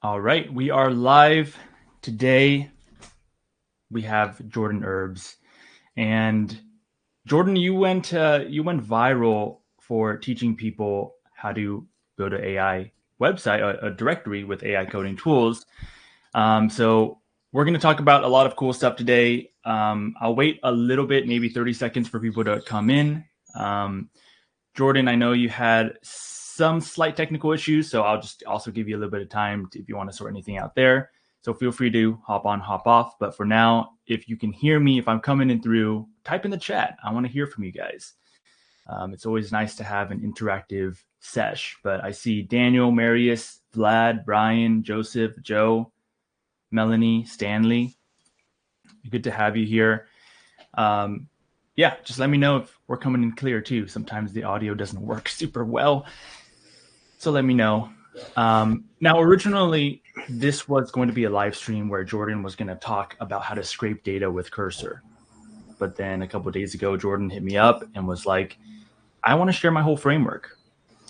All right, we are live today. We have Jordan Herbs, and Jordan, you went viral for teaching people how to build an AI website, a directory with AI coding tools. So we're going to talk about a lot of cool stuff today. I'll wait a little bit, maybe 30 seconds for people to come in. Jordan, I know you had some slight technical issues, so I'll just also give you a little bit of time if you want to sort anything out there. So feel free to hop on, hop off. But for now, if you can hear me, if I'm coming in through, type in the chat. I want to hear from you guys. It's always nice to have an interactive sesh. But I see Daniel, Marius, Vlad, Brian, Joseph, Joe, Melanie, Stanley. Good to have you here. Yeah, just let me know if we're coming in clear too. Sometimes the audio doesn't work super well. So let me know. Now, originally, this was going to be a live stream where Jordan was going to talk about how to scrape data with Cursor. But then a couple of days ago, Jordan hit me up and was like, I want to share my whole framework.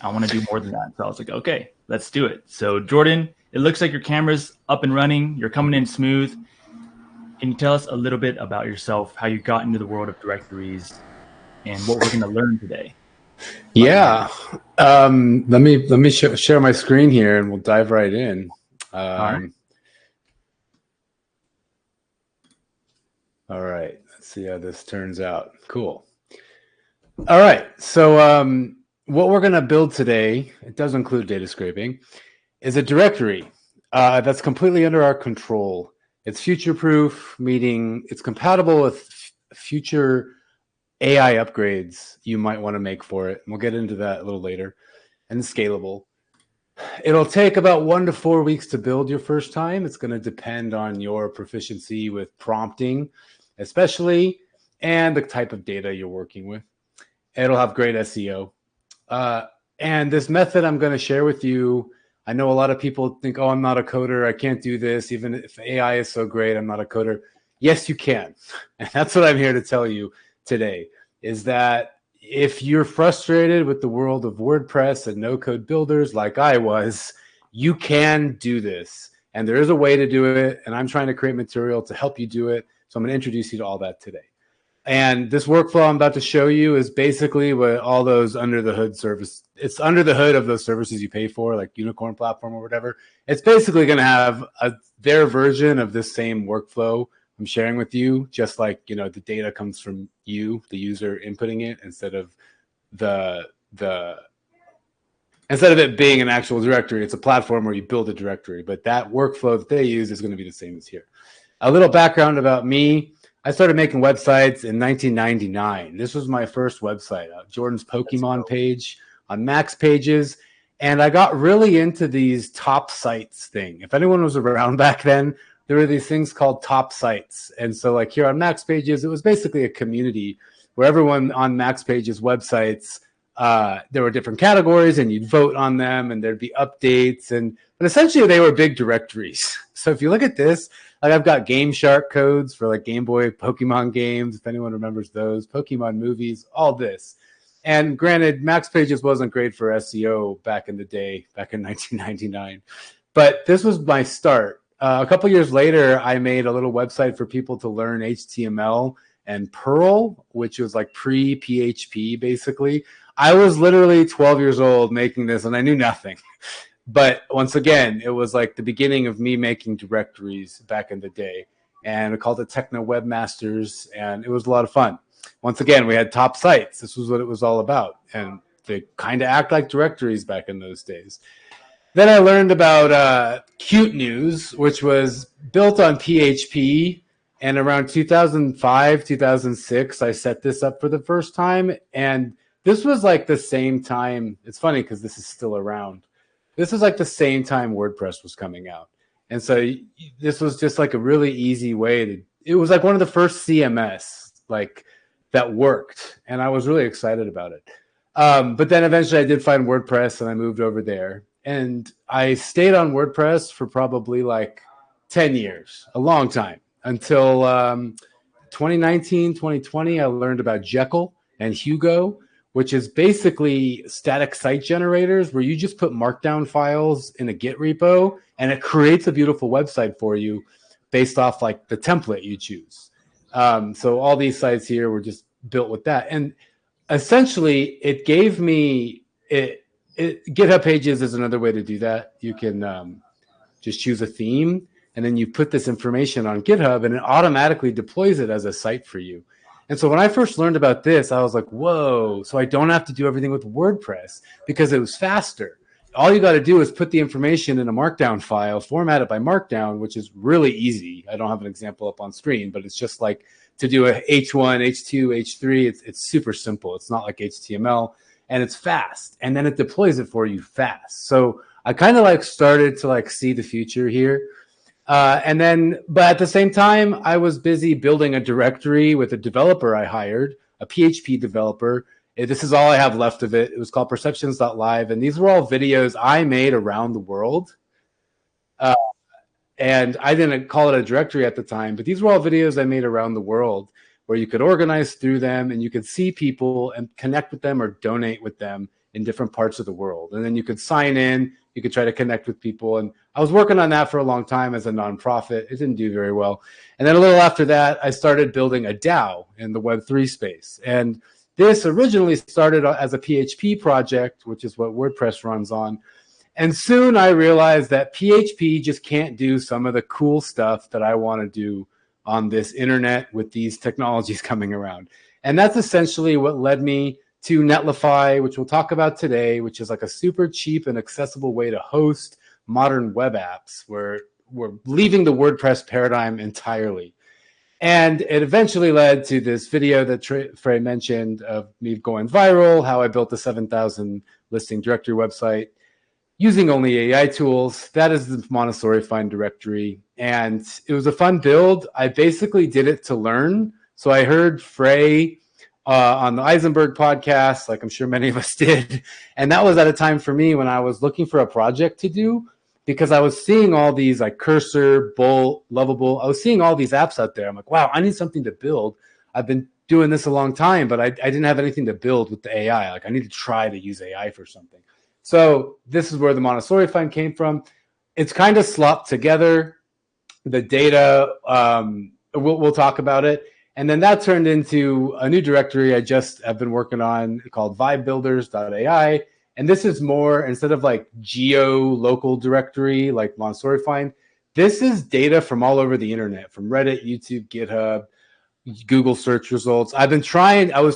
I want to do more than that. So I was like, okay, let's do it. So Jordan, it looks like your camera's up and running. You're coming in smooth. Can you tell us a little bit about yourself, how you got into the world of directories, and what we're going to learn today? Yeah. Let me share my screen here, and we'll dive right in. All right. Let's see how this turns out. Cool. All right. So what we're going to build today, it does include data scraping, is a directory that's completely under our control. It's future-proof, meaning it's compatible with future AI upgrades you might want to make for it. We'll get into that a little later. And scalable. It'll take about 1 to 4 weeks to build your first time. It's going to depend on your proficiency with prompting, especially, and the type of data you're working with. It'll have great SEO. And this method I'm going to share with you, I know a lot of people think, oh, I'm not a coder. I can't do this. Even if AI is so great, I'm not a coder. Yes, you can. And that's what I'm here to tell you today, is that if you're frustrated with the world of WordPress and no-code builders like I was, you can do this. And there is a way to do it, and I'm trying to create material to help you do it. So I'm going to introduce you to all that today. And this workflow I'm about to show you is basically what all those under the hood service, it's under the hood of those services you pay for, like Unicorn Platform or whatever. It's basically going to have their version of this same workflow I'm sharing with you, just like, you know, the data comes from you, the user inputting it, instead of instead of it being an actual directory. It's a platform where you build a directory, but that workflow that they use is going to be the same as here. A little background about me. I started making websites in 1999. This was my first website, Jordan's Pokemon page on Max Pages. And I got really into these top sites thing. If anyone was around back then, there were these things called top sites. And so like here on Max Pages, it was basically a community where everyone on Max Pages websites, there were different categories and you'd vote on them and there'd be updates. But essentially they were big directories. So if you look at this, like I've got Game Shark codes for like Game Boy Pokemon games, if anyone remembers those, Pokemon movies, all this. And granted, Max Pages wasn't great for SEO back in the day, back in 1999. But this was my start. A couple years later, I made a little website for people to learn HTML and Perl, which was like pre-PHP, basically. I was literally 12 years old making this, and I knew nothing. But once again, it was like the beginning of me making directories back in the day. And I called it Techno Webmasters, and it was a lot of fun. Once again, we had top sites. This was what it was all about. And they kind of act like directories back in those days. Then I learned about Qt News, which was built on PHP. And around 2005, 2006, I set this up for the first time. And this was like the same time. It's funny because this is still around. This was like the same time WordPress was coming out. And so this was just like a really easy way to, it was like one of the first CMS like that worked. And I was really excited about it. But then eventually I did find WordPress and I moved over there. And I stayed on WordPress for probably like 10 years, a long time, until 2019, 2020, I learned about Jekyll and Hugo, which is basically static site generators where you just put markdown files in a Git repo and it creates a beautiful website for you based off like the template you choose. So all these sites here were just built with that. And essentially it gave me GitHub Pages is another way to do that. You can just choose a theme and then you put this information on GitHub and it automatically deploys it as a site for you. And so when I first learned about this, I was like, whoa, so I don't have to do everything with WordPress because it was faster. All you got to do is put the information in a markdown file, format it by markdown, which is really easy. I don't have an example up on screen, but it's just like to do a H1, H2, H3. It's super simple. It's not like HTML and it's fast. And then it deploys it for you fast. So I kind of like started to like see the future here. But at the same time, I was busy building a directory with a developer I hired, a PHP developer. This is all I have left of it. It was called Perceptions.live. And these were all videos I made around the world. And I didn't call it a directory at the time, but these were all videos I made around the world where you could organize through them and you could see people and connect with them or donate with them in different parts of the world. And then you could sign in, you could try to connect with people. And I was working on that for a long time as a nonprofit. It didn't do very well. And then a little after that, I started building a DAO in the Web3 space. And this originally started as a PHP project, which is what WordPress runs on. And soon I realized that PHP just can't do some of the cool stuff that I want to do on this internet with these technologies coming around. And that's essentially what led me to Netlify, which we'll talk about today, which is like a super cheap and accessible way to host modern web apps where we're leaving the WordPress paradigm entirely. And it eventually led to this video that Frey mentioned of me going viral, how I built a 7,000 listing directory website using only AI tools. That is the Montessori Find directory. And it was a fun build. I basically did it to learn. So I heard Frey on the Eisenberg podcast, like I'm sure many of us did. And that was at a time for me when I was looking for a project to do because I was seeing all these like Cursor, Bolt, Lovable. I was seeing all these apps out there. I'm like, wow, I need something to build. I've been doing this a long time, but I didn't have anything to build with the AI. Like I need to try to use AI for something. So this is where the Montessori Find came from. It's kind of slopped together. The data, we'll talk about it. And then that turned into a new directory I just have been working on called vibebuilders.ai. And this is more, instead of like geo-local directory like Montessori Find, this is data from all over the internet, from Reddit, YouTube, GitHub, Google search results. I was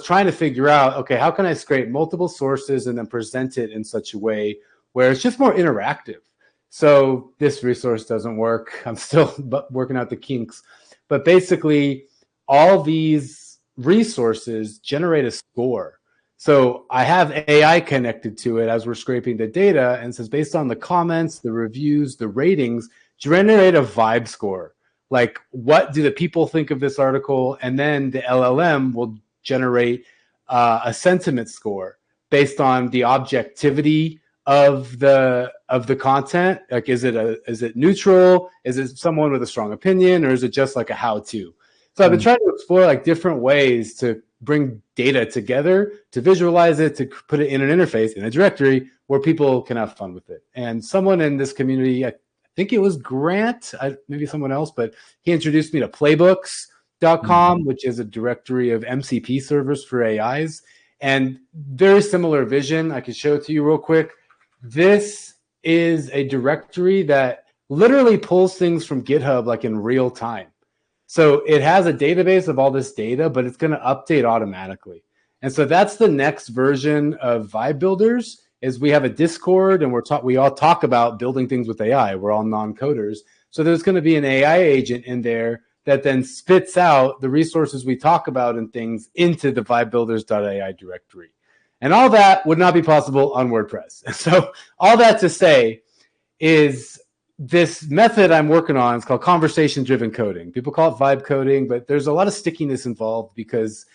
trying to figure out, okay, how can I scrape multiple sources and then present it in such a way where it's just more interactive? So this resource doesn't work. I'm still working out the kinks. But basically, all these resources generate a score. So I have AI connected to it as we're scraping the data and says, based on the comments, the reviews, the ratings, generate a vibe score. Like, what do the people think of this article? And then the LLM will generate a sentiment score based on the objectivity of the content. Like, is it neutral? Is it someone with a strong opinion, or is it just like a how-to? So I've been trying to explore like different ways to bring data together, to visualize it, to put it in an interface, in a directory where people can have fun with it. And someone in this community, I think it was Grant, maybe someone else, but he introduced me to playbooks.com, which is a directory of MCP servers for AIs. And very similar vision. I can show it to you real quick. This is a directory that literally pulls things from GitHub like in real time. So it has a database of all this data, but it's going to update automatically. And so that's the next version of Vibe Builders. Is we have a Discord and we all talk about building things with AI. We're all non-coders. So there's going to be an AI agent in there that then spits out the resources we talk about and things into the vibebuilders.ai directory. And all that would not be possible on WordPress. So all that to say is this method I'm working on is called conversation-driven coding. People call it vibe coding, but there's a lot of stickiness involved because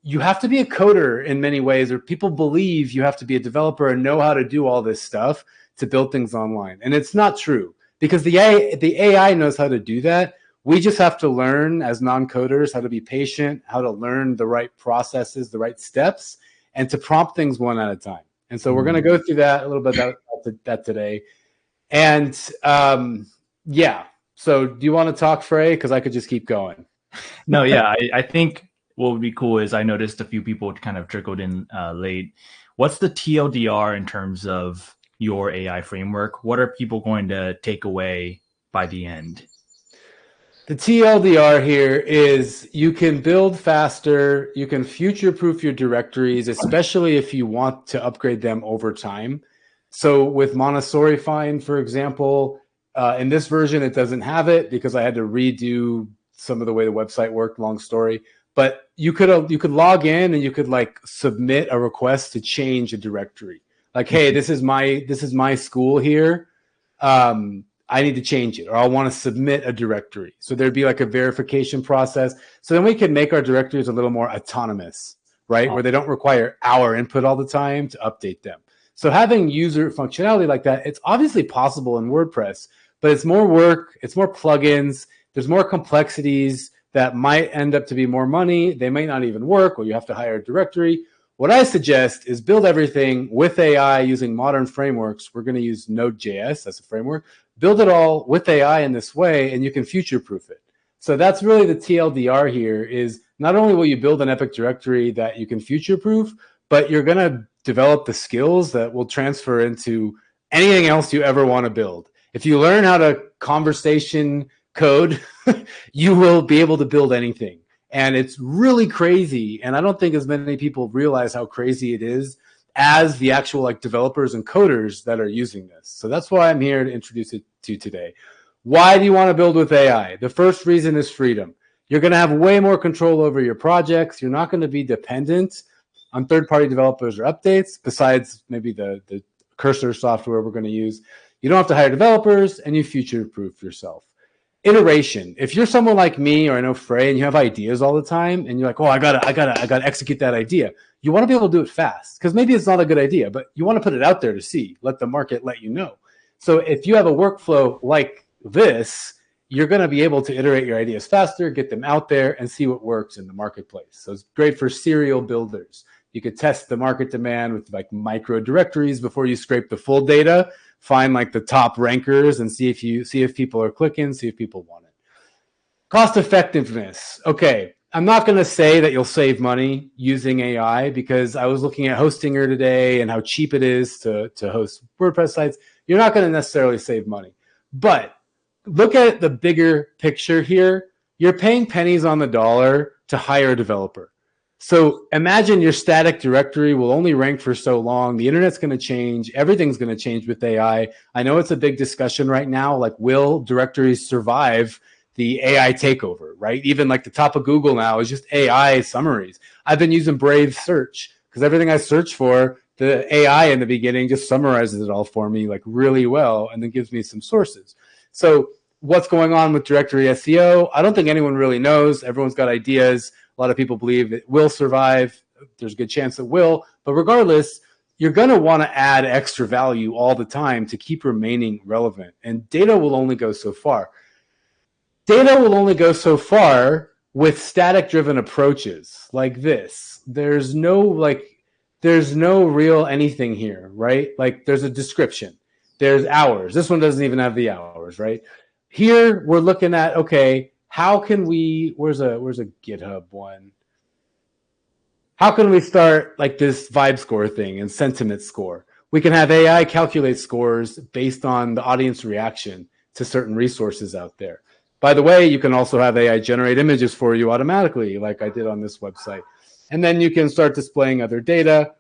you have to be a coder in many ways, or people believe you have to be a developer and know how to do all this stuff to build things online. And it's not true because the AI knows how to do that. We just have to learn as non-coders how to be patient, how to learn the right processes, the right steps, and to prompt things one at a time. And so we're going to go through that a little bit that today. And yeah, so do you want to talk, Frey? Because I could just keep going. No, yeah, I think what would be cool is I noticed a few people kind of trickled in late. What's the TLDR in terms of your AI framework? What are people going to take away by the end? The TLDR here is you can build faster, you can future-proof your directories, especially if you want to upgrade them over time. So with Montessori Find, for example, in this version, it doesn't have it because I had to redo some of the way the website worked, long story. But you could log in and you could like submit a request to change a directory. Like, hey, this is my school here. I need to change it, or I want to submit a directory. So there'd be like a verification process. So then we can make our directories a little more autonomous, right? Where they don't require our input all the time to update them. So having user functionality like that, it's obviously possible in WordPress, but it's more work, it's more plugins, there's more complexities that might end up to be more money. They might not even work, or you have to hire a directory. What I suggest is build everything with AI using modern frameworks. We're going to use Node.js as a framework. Build it all with AI in this way, and you can future-proof it. So that's really the TLDR here is not only will you build an Epic directory that you can future-proof, but you're going to develop the skills that will transfer into anything else you ever want to build. If you learn how to conversation code, you will be able to build anything. And it's really crazy. And I don't think as many people realize how crazy it is as the actual like developers and coders that are using this. So that's why I'm here to introduce it to you today. Why do you want to build with AI? The first reason is freedom. You're going to have way more control over your projects. You're not going to be dependent on third-party developers or updates, besides maybe the Cursor software we're going to use. You don't have to hire developers, and you future-proof yourself. Iteration. If you're someone like me, or I know Frey, and you have ideas all the time, and you're like, oh, I gotta execute that idea. You want to be able to do it fast, because maybe it's not a good idea, but you want to put it out there to see, let the market let you know. So if you have a workflow like this, you're going to be able to iterate your ideas faster, get them out there, and see what works in the marketplace. So it's great for serial builders. You could test the market demand with like micro directories before you scrape the full data. Find like the top rankers and see if people are clicking, see if people want it. Cost effectiveness. Okay, I'm not going to say that you'll save money using AI, because I was looking at Hostinger today and how cheap it is to host WordPress sites. You're not going to necessarily save money, but look at the bigger picture here. You're paying pennies on the dollar to hire a developer. So imagine your static directory will only rank for so long. The internet's going to change. Everything's going to change with AI. I know it's a big discussion right now. Like, will directories survive the AI takeover, right? Even like the top of Google now is just AI summaries. I've been using Brave Search because everything I search for, the AI in the beginning just summarizes it all for me like really well, and then gives me some sources. So what's going on with directory SEO? I don't think anyone really knows. Everyone's got ideas. A lot of people believe it will survive. There's a good chance it will. But regardless, you're going to want to add extra value all the time to keep remaining relevant. And data will only go so far. Data will only go so far with static-driven approaches like this. There's no real anything here, right? Like, there's a description. There's hours. This one doesn't even have the hours, right? Here, we're looking at, okay, how can we, where's a GitHub one? How can we start like this vibe score thing and sentiment score? We can have AI calculate scores based on the audience reaction to certain resources out there. By the way, you can also have AI generate images for you automatically, like I did on this website. And then you can start displaying other data.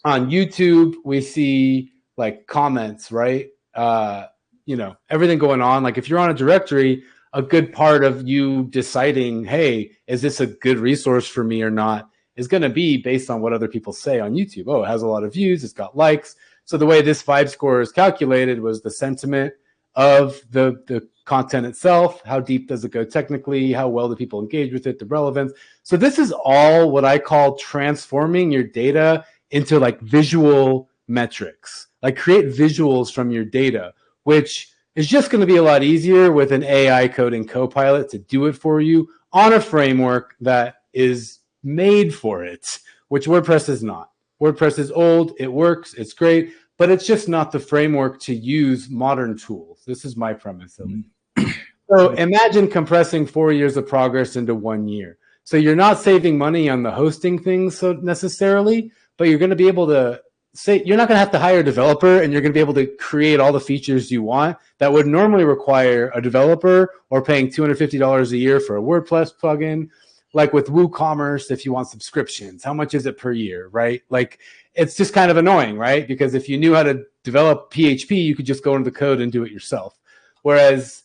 On YouTube, we see like comments, right? Everything going on. Like if you're on a directory, a good part of you deciding, hey, is this a good resource for me or not, is going to be based on what other people say on YouTube. Oh, it has a lot of views. It's got likes. So the way this vibe score is calculated was the sentiment of the content itself. How deep does it go technically? How well do people engage with it? The relevance. So this is all what I call transforming your data into like visual metrics. Like create visuals from your data, which is just going to be a lot easier with an AI coding copilot to do it for you on a framework that is made for it, which WordPress is not. WordPress is old, it works, it's great, but it's just not the framework to use modern tools. This is my premise of it. So imagine compressing 4 years of progress into 1 year. So you're not saving money on the hosting things so necessarily, but you're going to be able to say, you're not going to have to hire a developer, and you're going to be able to create all the features you want that would normally require a developer or paying $250 a year for a WordPress plugin. Like with WooCommerce, if you want subscriptions, how much is it per year, right? Like, it's just kind of annoying, right? Because if you knew how to develop PHP, you could just go into the code and do it yourself. Whereas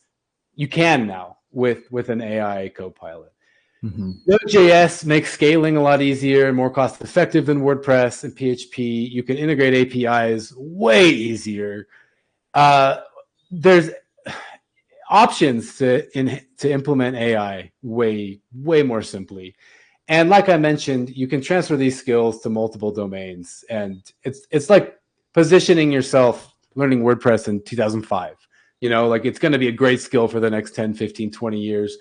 you can now with an AI Copilot. Mm-hmm. Node.js makes scaling a lot easier and more cost effective than WordPress and PHP. You can integrate APIs way easier. There's options to implement AI way more simply. And like I mentioned, you can transfer these skills to multiple domains. And it's like positioning yourself learning WordPress in 2005. Like, it's going to be a great skill for the next 10, 15, 20 years.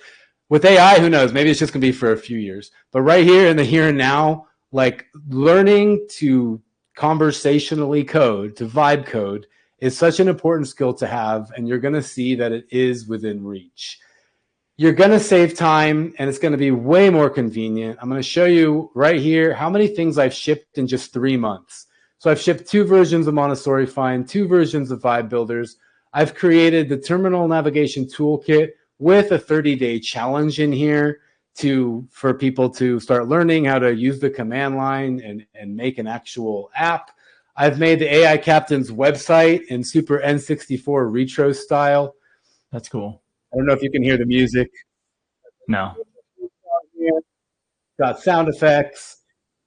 With AI, who knows? Maybe it's just going to be for a few years. But right here in the here and now, like, learning to conversationally code, to vibe code, is such an important skill to have. And you're going to see that it is within reach. You're going to save time, and it's going to be way more convenient. I'm going to show you right here how many things I've shipped in just 3 months. So I've shipped 2 versions of Montessori Find, 2 versions of Vibe Builders. I've created the terminal navigation toolkit with a 30-day challenge in here for people to start learning how to use the command line and make an actual app. I've made the AI Captain's website in super N64 retro style. That's cool. I don't know if you can hear the music. No. Got sound effects.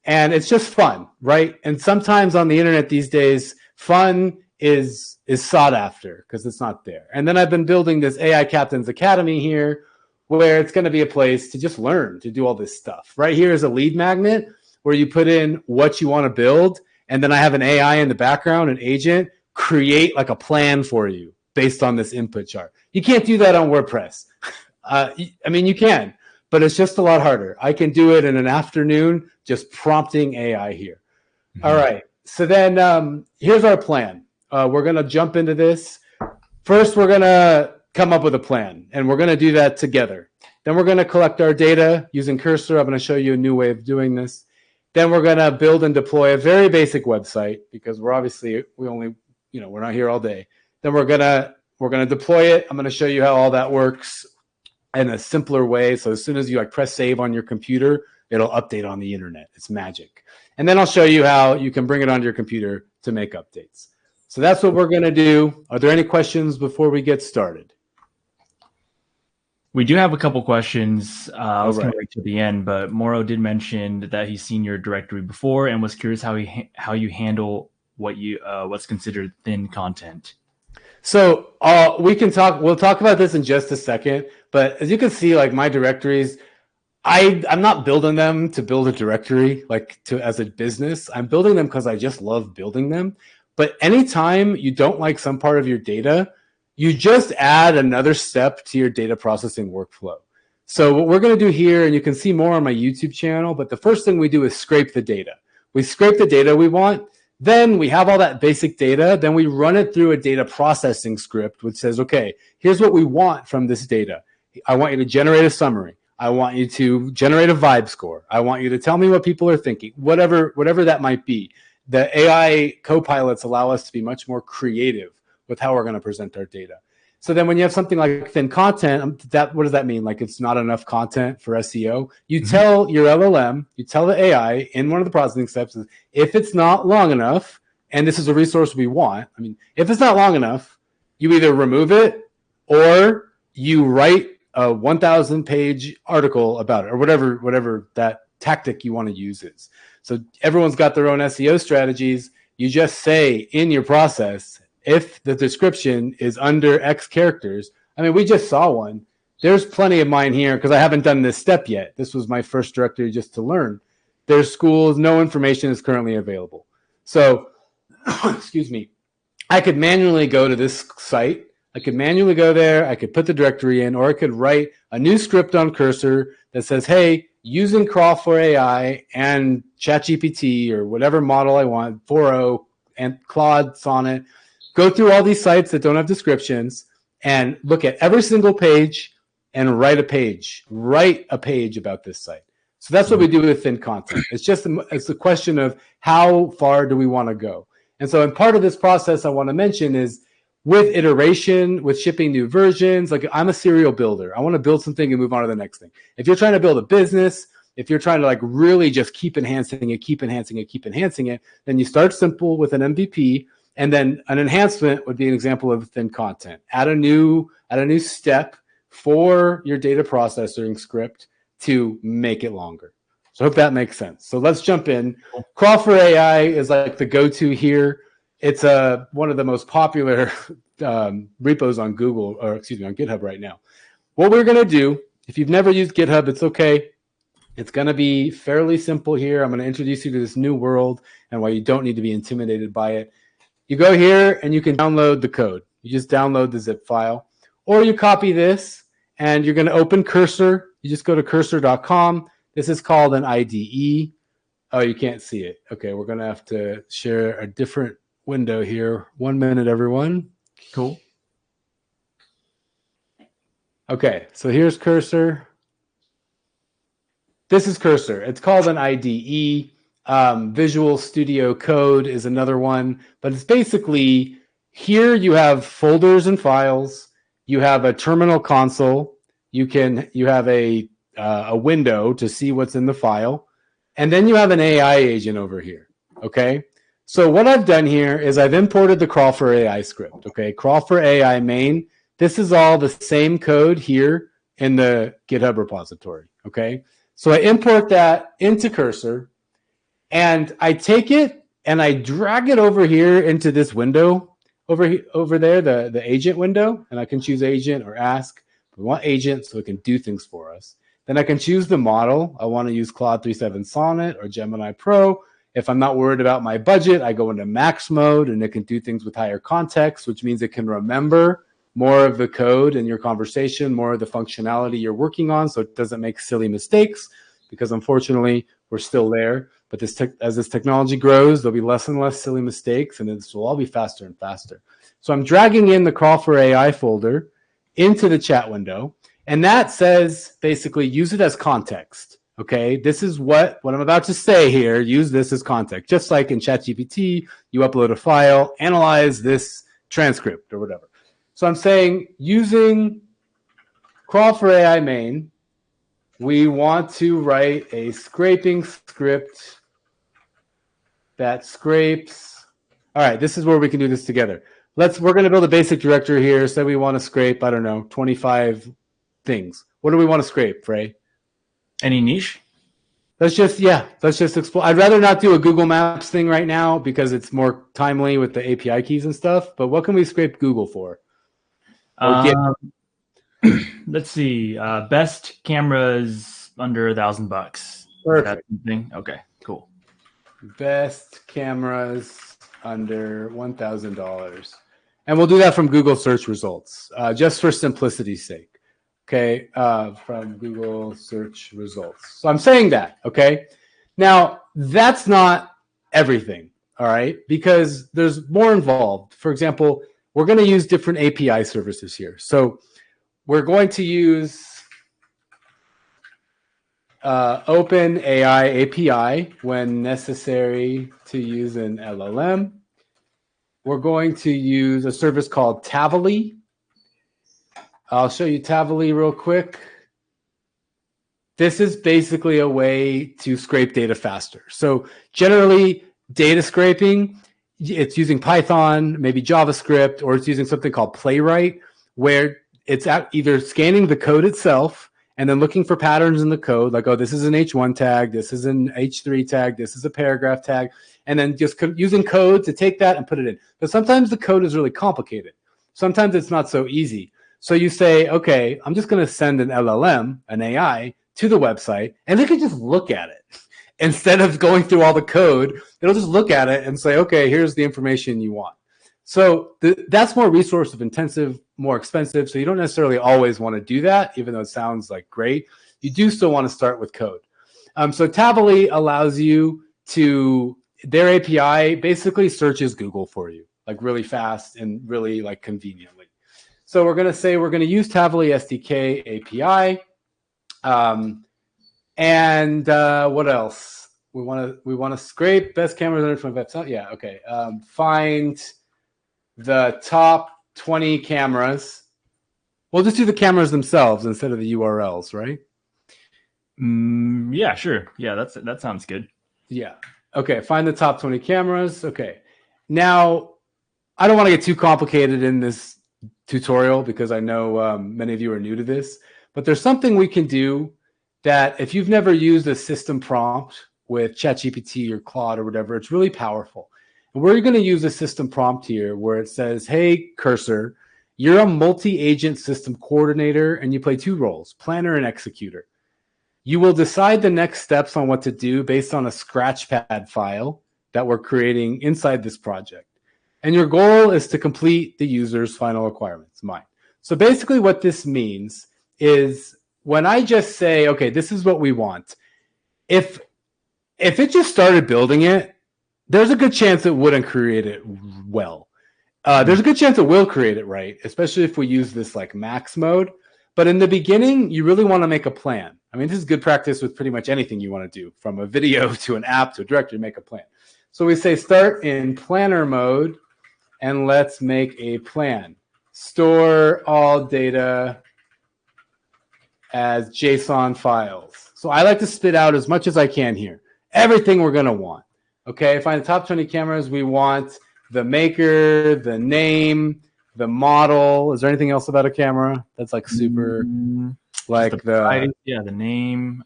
And it's just fun, right? And sometimes on the internet these days, fun is sought after because it's not there. And then I've been building this AI Captain's Academy here, where it's going to be a place to just learn to do all this stuff. Right here is a lead magnet where you put in what you want to build, and then I have an AI in the background, an agent, create like a plan for you based on this input chart. You can't do that on WordPress. I mean, you can, but it's just a lot harder. I can do it in an afternoon, just prompting AI here. Mm-hmm. All right. So then here's our plan. We're going to jump into this. First, we're going to come up with a plan, and we're going to do that together. Then we're going to collect our data using Cursor. I'm going to show you a new way of doing this. Then we're going to build and deploy a very basic website because we're not here all day. Then we're going to deploy it. I'm going to show you how all that works in a simpler way. So as soon as you press save on your computer, it'll update on the internet. It's magic. And then I'll show you how you can bring it onto your computer to make updates. So that's what we're going to do. Are there any questions before we get started? We do have a couple questions. I was going to wait to the end, but Mauro did mention that he's seen your directory before and was curious how you handle what's considered thin content. So we'll talk about this in just a second, but as you can see, like my directories, I'm not building them to build a directory as a business. I'm building them because I just love building them. But anytime you don't like some part of your data, you just add another step to your data processing workflow. So what we're going to do here, and you can see more on my YouTube channel, but the first thing we do is scrape the data. We scrape the data we want. Then we have all that basic data. Then we run it through a data processing script, which says, okay, here's what we want from this data. I want you to generate a summary. I want you to generate a vibe score. I want you to tell me what people are thinking, whatever that might be. The AI copilots allow us to be much more creative with how we're going to present our data. So then when you have something like thin content, what does that mean? Like it's not enough content for SEO? You tell your LLM, you tell the AI in one of the processing steps, if it's not long enough, and this is a resource we want, if it's not long enough, you either remove it or you write a 1,000-page article about it or whatever that tactic you want to use is. So everyone's got their own SEO strategies. You just say in your process, if the description is under X characters, we just saw one. There's plenty of mine here because I haven't done this step yet. This was my first directory just to learn. There's schools, no information is currently available. So, excuse me, I could manually go to this site. I could manually go there. I could put the directory in, or I could write a new script on Cursor that says, hey, using Crawl for AI and ChatGPT or whatever model I want, 4.0 and Claude, Sonnet, go through all these sites that don't have descriptions and look at every single page and write a page about this site. So that's what we do with thin content. It's a question of how far do we want to go. And so in part of this process I want to mention is with iteration, with shipping new versions, like I'm a serial builder. I want to build something and move on to the next thing. If you're trying to build a business, if you're trying to like really just keep enhancing it, then you start simple with an MVP, and then an enhancement would be an example of thin content. Add a new step for your data processing script to make it longer. So I hope that makes sense. So let's jump in. Crawl for AI is like the go-to here. It's one of the most popular repos on Google, or excuse me, on GitHub right now. What we're going to do, if you've never used GitHub, it's okay. It's going to be fairly simple here. I'm going to introduce you to this new world and why you don't need to be intimidated by it. You go here and you can download the code. You just download the zip file, or you copy this and you're going to open Cursor. You just go to cursor.com. This is called an IDE. Oh, you can't see it. Okay, we're going to have to share a different window here. 1 minute, everyone. Cool. Okay, so here's Cursor. This is Cursor. It's called an IDE. Visual Studio Code is another one, but it's basically here you have folders and files. You have a terminal console. You have a window to see what's in the file, and then you have an AI agent over here. Okay, so what I've done here is I've imported the Crawl for AI script. Okay, Crawl for AI main. This is all the same code here in the GitHub repository. Okay, so I import that into Cursor, and I take it and I drag it over here into this window over there, the agent window, and I can choose agent or ask. We want agent so it can do things for us. Then I can choose the model. I want to use Claude 3.7 Sonnet or Gemini Pro. If I'm not worried about my budget, I go into max mode and it can do things with higher context, which means it can remember more of the code in your conversation, more of the functionality you're working on, so it doesn't make silly mistakes, because unfortunately we're still there. But as this technology grows, there'll be less and less silly mistakes, and this will all be faster and faster. So I'm dragging in the Crawl for AI folder into the chat window, and that says basically use it as context. Okay, this is what I'm about to say here. Use this as context. Just like in ChatGPT, you upload a file, analyze this transcript or whatever. So I'm saying using Crawl for AI main, we want to write a scraping script that scrapes. All right, this is where we can do this together. We're going to build a basic directory here. Say we want to scrape, I don't know, 25 things. What do we want to scrape, Frey? Any niche? Let's just explore. I'd rather not do a Google Maps thing right now because it's more timely with the API keys and stuff. But what can we scrape Google for? Let's see. Best cameras under $1,000. Perfect. Okay, cool. Best cameras under $1,000. And we'll do that from Google search results, just for simplicity's sake. Okay, from Google search results. So I'm saying that, okay? Now, that's not everything, all right? Because there's more involved. For example, we're going to use different API services here. So we're going to use OpenAI API when necessary to use an LLM. We're going to use a service called Tavily. I'll show you Tavily real quick. This is basically a way to scrape data faster. So generally, data scraping, it's using Python, maybe JavaScript, or it's using something called Playwright, where it's either scanning the code itself and then looking for patterns in the code, like, oh, this is an H1 tag, this is an H3 tag, this is a paragraph tag, and then just using code to take that and put it in. But sometimes the code is really complicated. Sometimes it's not so easy. So you say, okay, I'm just going to send an LLM, an AI, to the website, and they can just look at it. Instead of going through all the code, it'll just look at it and say, okay, here's the information you want. So that's more resource intensive, more expensive. So you don't necessarily always want to do that, even though it sounds like great. You do still want to start with code. So Tavily allows you to, their API basically searches Google for you, like really fast and really like conveniently. So we're going to say we're going to use Tavily SDK API. And what else? We want to scrape best cameras from website. Yeah, okay. Find the top 20 cameras. We'll just do the cameras themselves instead of the URLs, right? Yeah, sure. Yeah, that sounds good. Yeah. Okay, find the top 20 cameras. Okay. Now, I don't want to get too complicated in this tutorial because I know many of you are new to this, but there's something we can do that if you've never used a system prompt with ChatGPT or Claude or whatever, it's really powerful. And we're going to use a system prompt here where it says, hey, cursor, you're a multi-agent system coordinator and you play two roles, planner and executor. You will decide the next steps on what to do based on a Scratchpad file that we're creating inside this project. And your goal is to complete the user's final requirements, mine. So basically what this means is when I just say, okay, this is what we want, if it just started building it, there's a good chance it wouldn't create it well. There's a good chance it will create it right, especially if we use this like max mode. But in the beginning, you really want to make a plan. I mean, this is good practice with pretty much anything you want to do, from a video to an app to a directory, make a plan. So we say start in planner mode, and let's make a plan. Store all data as JSON files. So I like to spit out as much as I can here. Everything we're going to want. Okay, find the top 20 cameras. We want the maker, the name, the model. Is there anything else about a camera that's like super, like the name.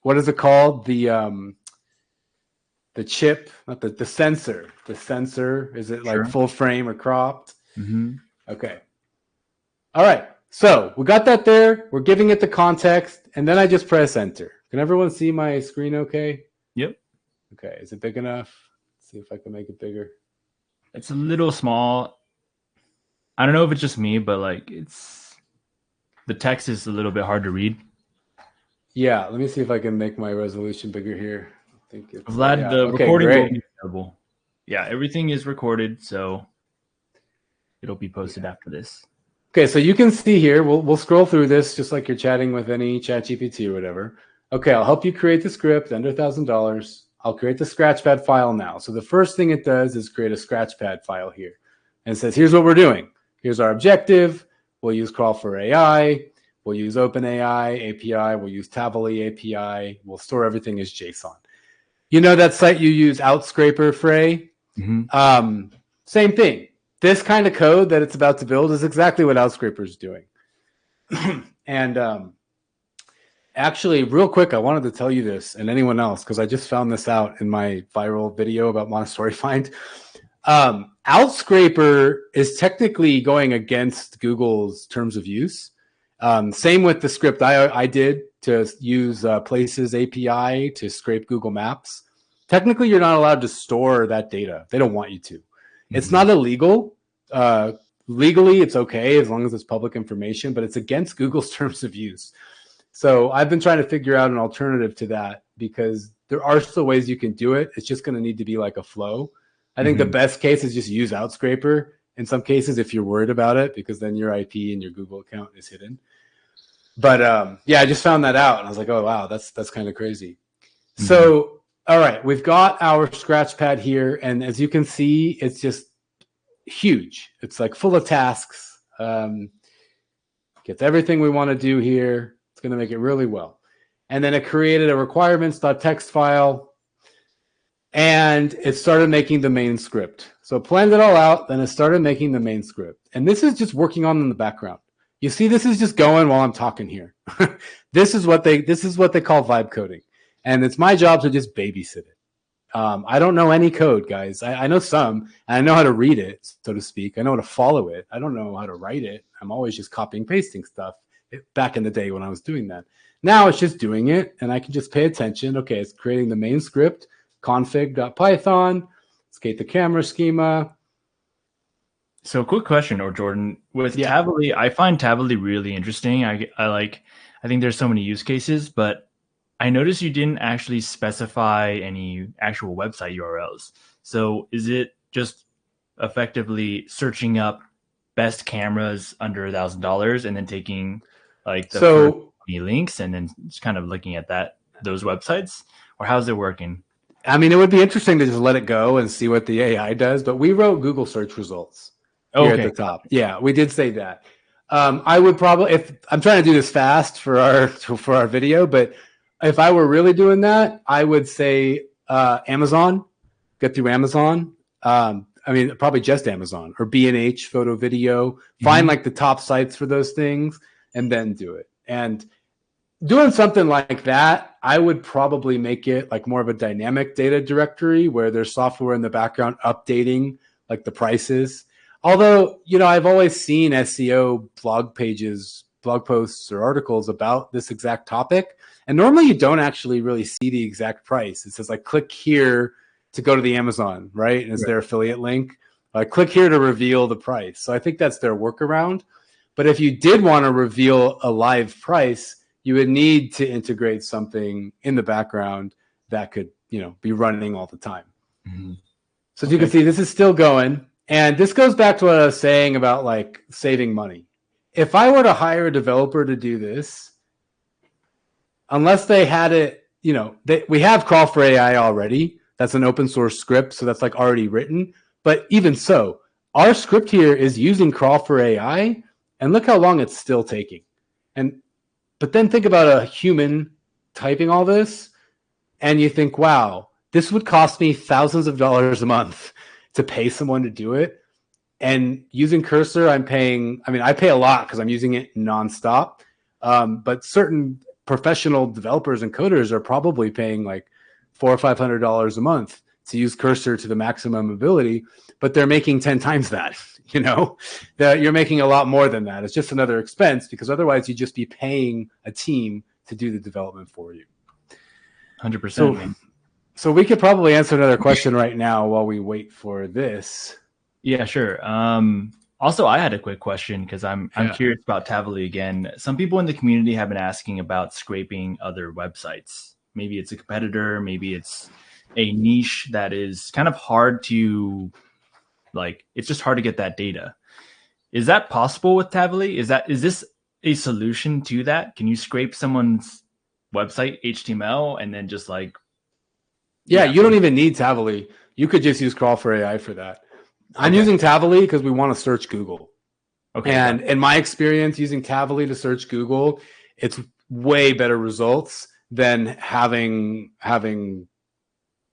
What is it called? The chip, not the sensor. The sensor, is it like full frame or cropped? Mm-hmm. Okay. All right. So we got that there. We're giving it the context, and then I just press enter. Can everyone see my screen okay? Yep. Okay. Is it big enough? Let's see if I can make it bigger. It's a little small. I don't know if it's just me, but like the text is a little bit hard to read. Yeah. Let me see if I can make my resolution bigger here. I think it's Vlad, the recording will be available. Yeah, everything is recorded, so it'll be posted after this. Okay, so you can see here, we'll scroll through this just like you're chatting with any ChatGPT or whatever. Okay, I'll help you create the script, under $1,000. I'll create the Scratchpad file now. So the first thing it does is create a Scratchpad file here. And it says, here's what we're doing. Here's our objective. We'll use Crawl for AI. We'll use OpenAI API. We'll use Tavily API. We'll store everything as JSON. You know that site you use, Outscraper, Frey? Mm-hmm. Same thing. This kind of code that it's about to build is exactly what Outscraper is doing. And actually, real quick, I wanted to tell you this and anyone else, because I just found this out in my viral video about Montessori Find. Outscraper is technically going against Google's terms of use. Same with the script I did to use Places API to scrape Google Maps. Technically, you're not allowed to store that data. They don't want you to. It's not illegal. Legally, it's okay as long as it's public information, but it's against Google's terms of use. So I've been trying to figure out an alternative to that because there are still ways you can do it. It's just going to need to be like a flow. I think the best case is just use Outscraper in some cases if you're worried about it, because then your IP and your Google account is hidden. But yeah, I just found that out and I was like, oh, wow, that's kind of crazy. So, all right, we've got our Scratchpad here. And as you can see, it's just huge. It's like full of tasks. Gets everything we want to do here. It's going to make it really well. And then it created a requirements.txt file. And it started making the main script. So it planned it all out. Then it started making the main script. And this is just working on in the background. You see, this is just going while I'm talking here. This is what they call vibe coding. And it's my job to just babysit it. I don't know any code, guys. I know some, and I know how to read it, so to speak. I know how to follow it. I don't know how to write it. I'm always just copying, pasting stuff back in the day when I was doing that. Now it's just doing it, and I can just pay attention. Okay, it's creating the main script, config.python. Let's get the camera schema. So quick question, or Jordan, with Tavily, I find Tavily really interesting. I think there's so many use cases, but I noticed you didn't actually specify any actual website URLs. So is it just effectively searching up best cameras under $1,000 and then taking like the first So, links and then just kind of looking at those websites, or how's it working? I mean, it would be interesting to just let it go and see what the AI does, but we wrote Google search results here at Okay. the top. Yeah, we did say that. I would probably, if I'm trying to do this fast for our video, but if I were really doing that, I would say Amazon, get through Amazon. I mean, probably just Amazon or B&H Photo Video. Find like the top sites for those things and then do it. And doing something like that, I would probably make it like more of a dynamic data directory where there's software in the background updating like the prices. Although, you know, I've always seen SEO blog pages, blog posts or articles about this exact topic. And normally you don't actually really see the exact price. It says like, click here to go to the Amazon, right? And it's their affiliate link. Click here to reveal the price. So I think that's their workaround. But if you did want to reveal a live price, you would need to integrate something in the background that could, you know, be running all the time. So as you can see, this is still going. And this goes back to what I was saying about like saving money. If I were to hire a developer to do this, unless they had it, you know, we have Crawl for AI already. That's an open source script. So that's like already written. But even so, our script here is using Crawl for AI. And look how long it's still taking. But then think about a human typing all this. And you think, wow, this would cost me thousands of dollars a month to pay someone to do it. And using Cursor, I pay a lot because I'm using it nonstop. But certain professional developers and coders are probably paying like $400 or $500 a month to use Cursor to the maximum ability, but they're making 10 times that, you know, that you're making a lot more than that. It's just another expense because otherwise you'd just be paying a team to do the development for you. 100%. So we could probably answer another question right now while we wait for this. Yeah, sure. Also, I had a quick question because I'm curious about Tavily again. Some people in the community have been asking about scraping other websites. Maybe it's a competitor, maybe it's a niche that is kind of hard to, like, it's just hard to get that data. Is that possible with Tavily? Is this a solution to that? Can you scrape someone's website HTML and then just like... Yeah, you don't even need Tavily. You could just use Crawl for AI for that. I'm using Tavily because we want to search Google. Okay. And in my experience using Tavily to search Google, it's way better results than having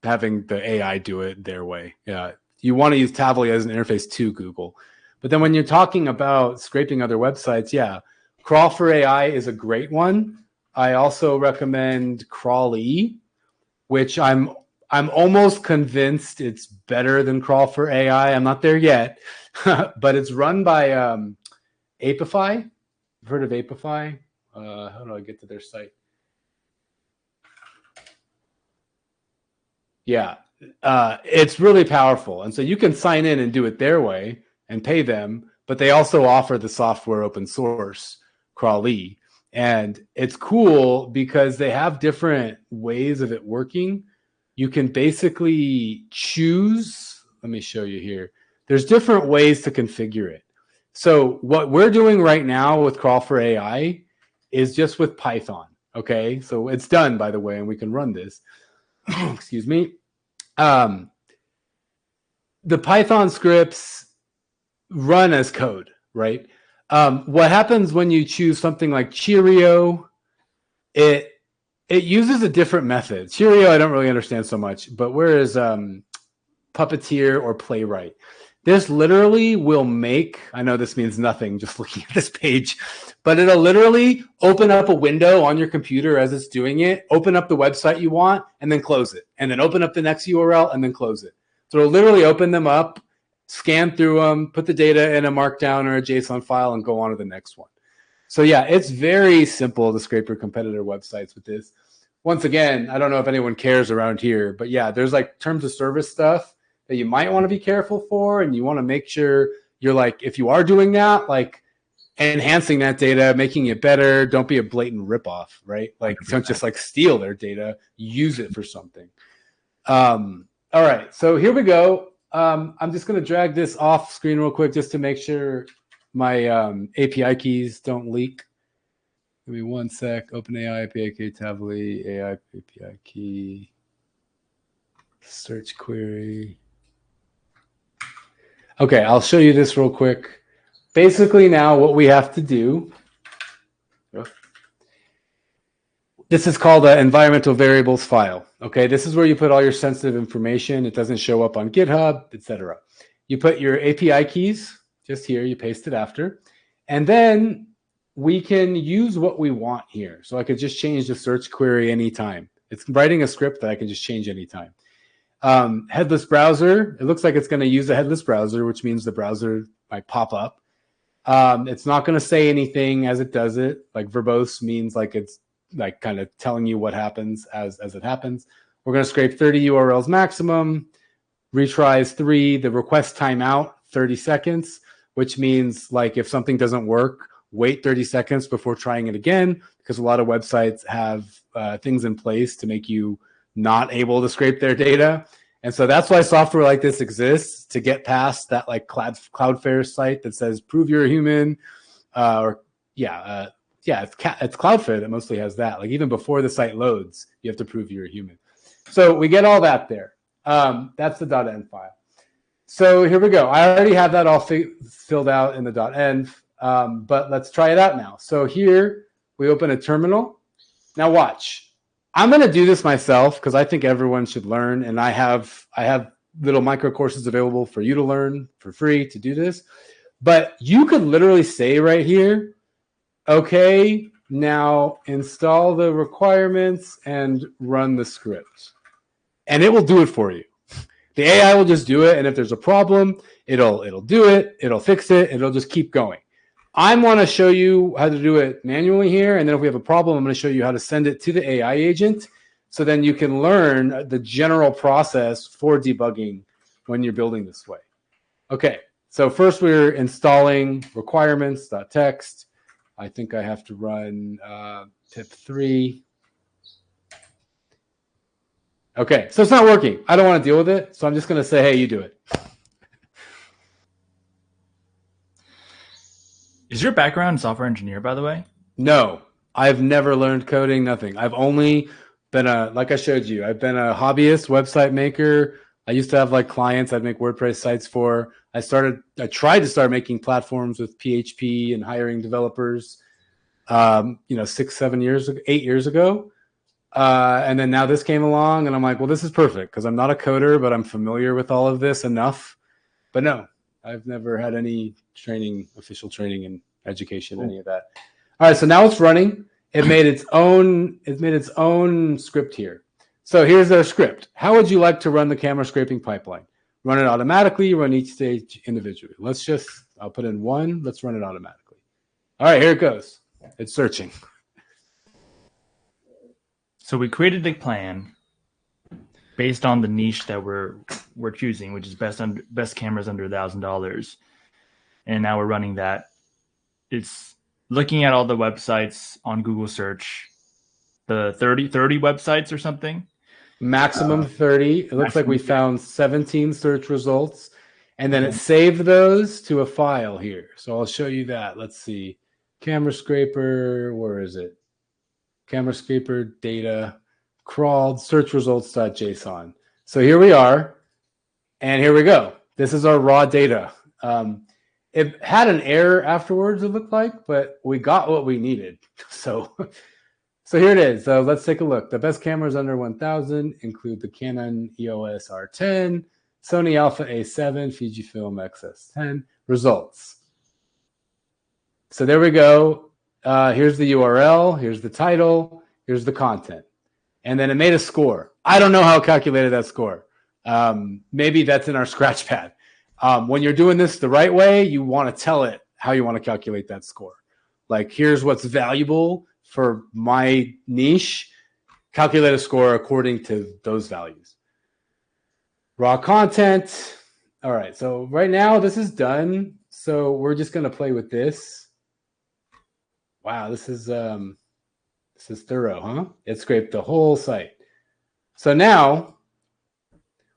the AI do it their way. Yeah. You want to use Tavily as an interface to Google. But then when you're talking about scraping other websites, yeah, Crawl for AI is a great one. I also recommend Crawly, which I'm almost convinced it's better than Crawl for AI. I'm not there yet, but it's run by Apify. You've heard of Apify? How do I get to their site? Yeah, it's really powerful. And so you can sign in and do it their way and pay them, but they also offer the software open source, Crawly. And it's cool because they have different ways of it working. You can basically choose, let me show you here. There's different ways to configure it. So what we're doing right now with Crawl for AI is just with Python. Okay, so it's done, by the way, and we can run this. Excuse me. The Python scripts run as code, right? What happens when you choose something like Cheerio, it uses a different method. Cheerio, I don't really understand so much, but whereas Puppeteer or Playwright, this literally will make, I know this means nothing just looking at this page, but it'll literally open up a window on your computer as it's doing it, open up the website you want, and then close it, and then open up the next URL, and then close it. So it'll literally open them up, scan through them, put the data in a markdown or a JSON file, and go on to the next one. So yeah, it's very simple to scrape your competitor websites with this. Once again, I don't know if anyone cares around here, but yeah, there's like terms of service stuff that you might want to be careful for, and you want to make sure you're like, if you are doing that, like enhancing that data, making it better. Don't be a blatant ripoff, right? Like 100%. Don't just like steal their data, use it for something. All right, so here we go. I'm just going to drag this off screen real quick just to make sure my API keys don't leak. Give me 1 sec. OpenAI API key, Tavily, AI API key, search query. Okay, I'll show you this real quick. Basically, now what we have to do, this is called an environmental variables file. Okay, this is where you put all your sensitive information. It doesn't show up on GitHub, etc. You put your API keys just here, you paste it after, and then we can use what we want here. So I could just change the search query anytime. It's writing a script that I can just change anytime. Headless browser, it looks like it's going to use a headless browser, which means the browser might pop up. It's not going to say anything as it does it. Like verbose means like it's like kind of telling you what happens as it happens. We're going to scrape 30 URLs maximum, retries 3, the request timeout 30 seconds, which means like if something doesn't work, wait 30 seconds before trying it again, because a lot of websites have things in place to make you not able to scrape their data. And so that's why software like this exists, to get past that like Cloudflare site that says prove you're a human, it's Cloudflare that mostly has that. Like even before the site loads, you have to prove you're a human. So we get all that there. That's the .env file. So here we go. I already have that all filled out in the .env, but let's try it out now. So here we open a terminal. Now watch. I'm going to do this myself because I think everyone should learn, and I have little micro courses available for you to learn for free to do this. But you could literally say right here, okay, now install the requirements and run the script. And it will do it for you. The AI will just do it, and if there's a problem, it'll do it, it'll fix it, and it'll just keep going. I want to show you how to do it manually here, and then if we have a problem, I'm going to show you how to send it to the AI agent, so then you can learn the general process for debugging when you're building this way. Okay, so first we're installing requirements.txt. I think I have to run pip 3. Okay, so it's not working. I don't want to deal with it, so I'm just going to say, hey, you do it. Is your background software engineer, by the way? No, I've never learned coding, nothing. I've only been like I showed you, I've been a hobbyist website maker. I used to have like clients I'd make WordPress sites for. I tried to start making platforms with PHP and hiring developers, 8 years ago. And then now this came along and I'm like, well, this is perfect because I'm not a coder, but I'm familiar with all of this enough. But no, I've never had any official training in education, any of that. All right, so now it's running. It made its own script here. So here's our script. How would you like to run the camera scraping pipeline? Run it automatically, run each stage individually. I'll put in 1. Let's run it automatically. All right, here it goes. It's searching. So we created a plan based on the niche that we're choosing, which is best cameras under $1,000. And now we're running that. It's looking at all the websites on Google search, the 30 websites or something. Maximum 30. It looks like we found 17 search results, and then it saved those to a file here. So I'll show you that. Let's see. Camera scraper, where is it? Camera scraper data crawled search results.json. So here we are, and here we go. This is our raw data. It had an error afterwards, it looked like, but we got what we needed. So here it is. So let's take a look. The best cameras under 1,000 include the Canon EOS R10, Sony Alpha A7, Fujifilm X-S10. Results. So there we go. Here's the URL. Here's the title. Here's the content. And then it made a score. I don't know how it calculated that score. Maybe that's in our Scratchpad. When you're doing this the right way, you want to tell it how you want to calculate that score. Like, here's what's valuable for my niche. Calculate a score according to those values. Raw content. All right, so right now this is done. So we're just going to play with this. Wow, this is thorough, huh? It scraped the whole site. So now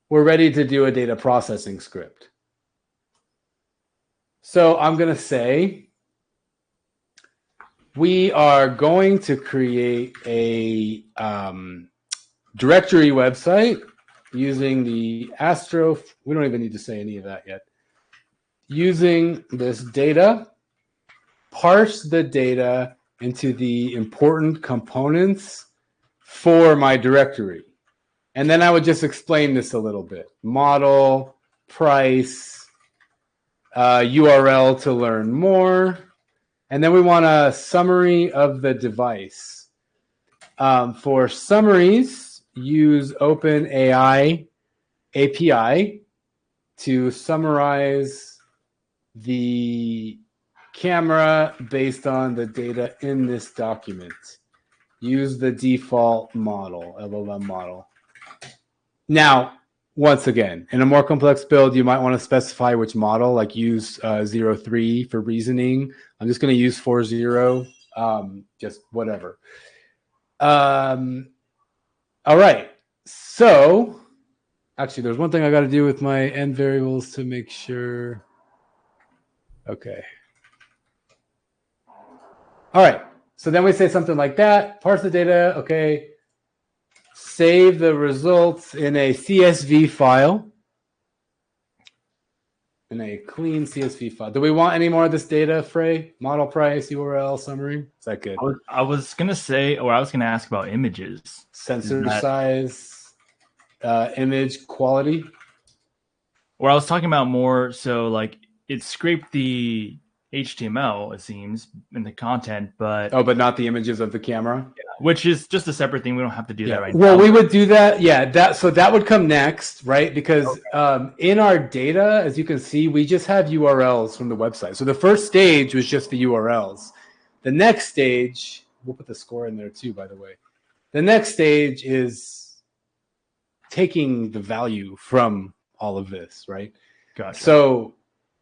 we're ready to do a data processing script. So I'm going to say we are going to create a directory website using the Astro. We don't even need to say any of that yet. Using this data, parse the data into the important components for my directory. And then I would just explain this a little bit. Model, price, URL to learn more. And then we want a summary of the device. For summaries, use OpenAI API to summarize the camera based on the data in this document. Use the default model, LLM model. Now, once again, in a more complex build, you might want to specify which model, like use 0.3 for reasoning. I'm just going to use 4.0, just whatever. All right. So, actually, there's one thing I got to do with my end variables to make sure. Okay. All right. So then we say something like that. Parse the data. Okay. Save the results in a CSV file. In a clean CSV file. Do we want any more of this data, Frey? Model price, URL, summary? Is that good? I was going to say, or I was going to ask about images. Sensor size, image quality. Or I was talking about more, so like it scraped the HTML, it seems, in the content, but... Oh, but not the images of the camera? Yeah, which is just a separate thing. We don't have to do that right now. Well, we would do that. Yeah, so that would come next, right? Because in our data, as you can see, we just have URLs from the website. So the first stage was just the URLs. The next stage, we'll put the score in there too, by the way. The next stage is taking the value from all of this, right? Gotcha.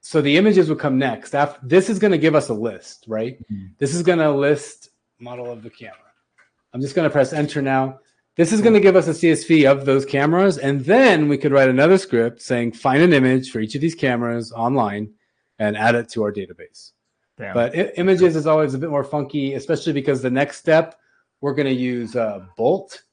So the images would come next. This is going to give us a list, right? Mm-hmm. This is going to list model of the camera. I'm just going to press enter now. This is going to give us a CSV of those cameras. And then we could write another script saying, find an image for each of these cameras online and add it to our database. Damn. But images is always a bit more funky, especially because the next step, we're going to use Bolt.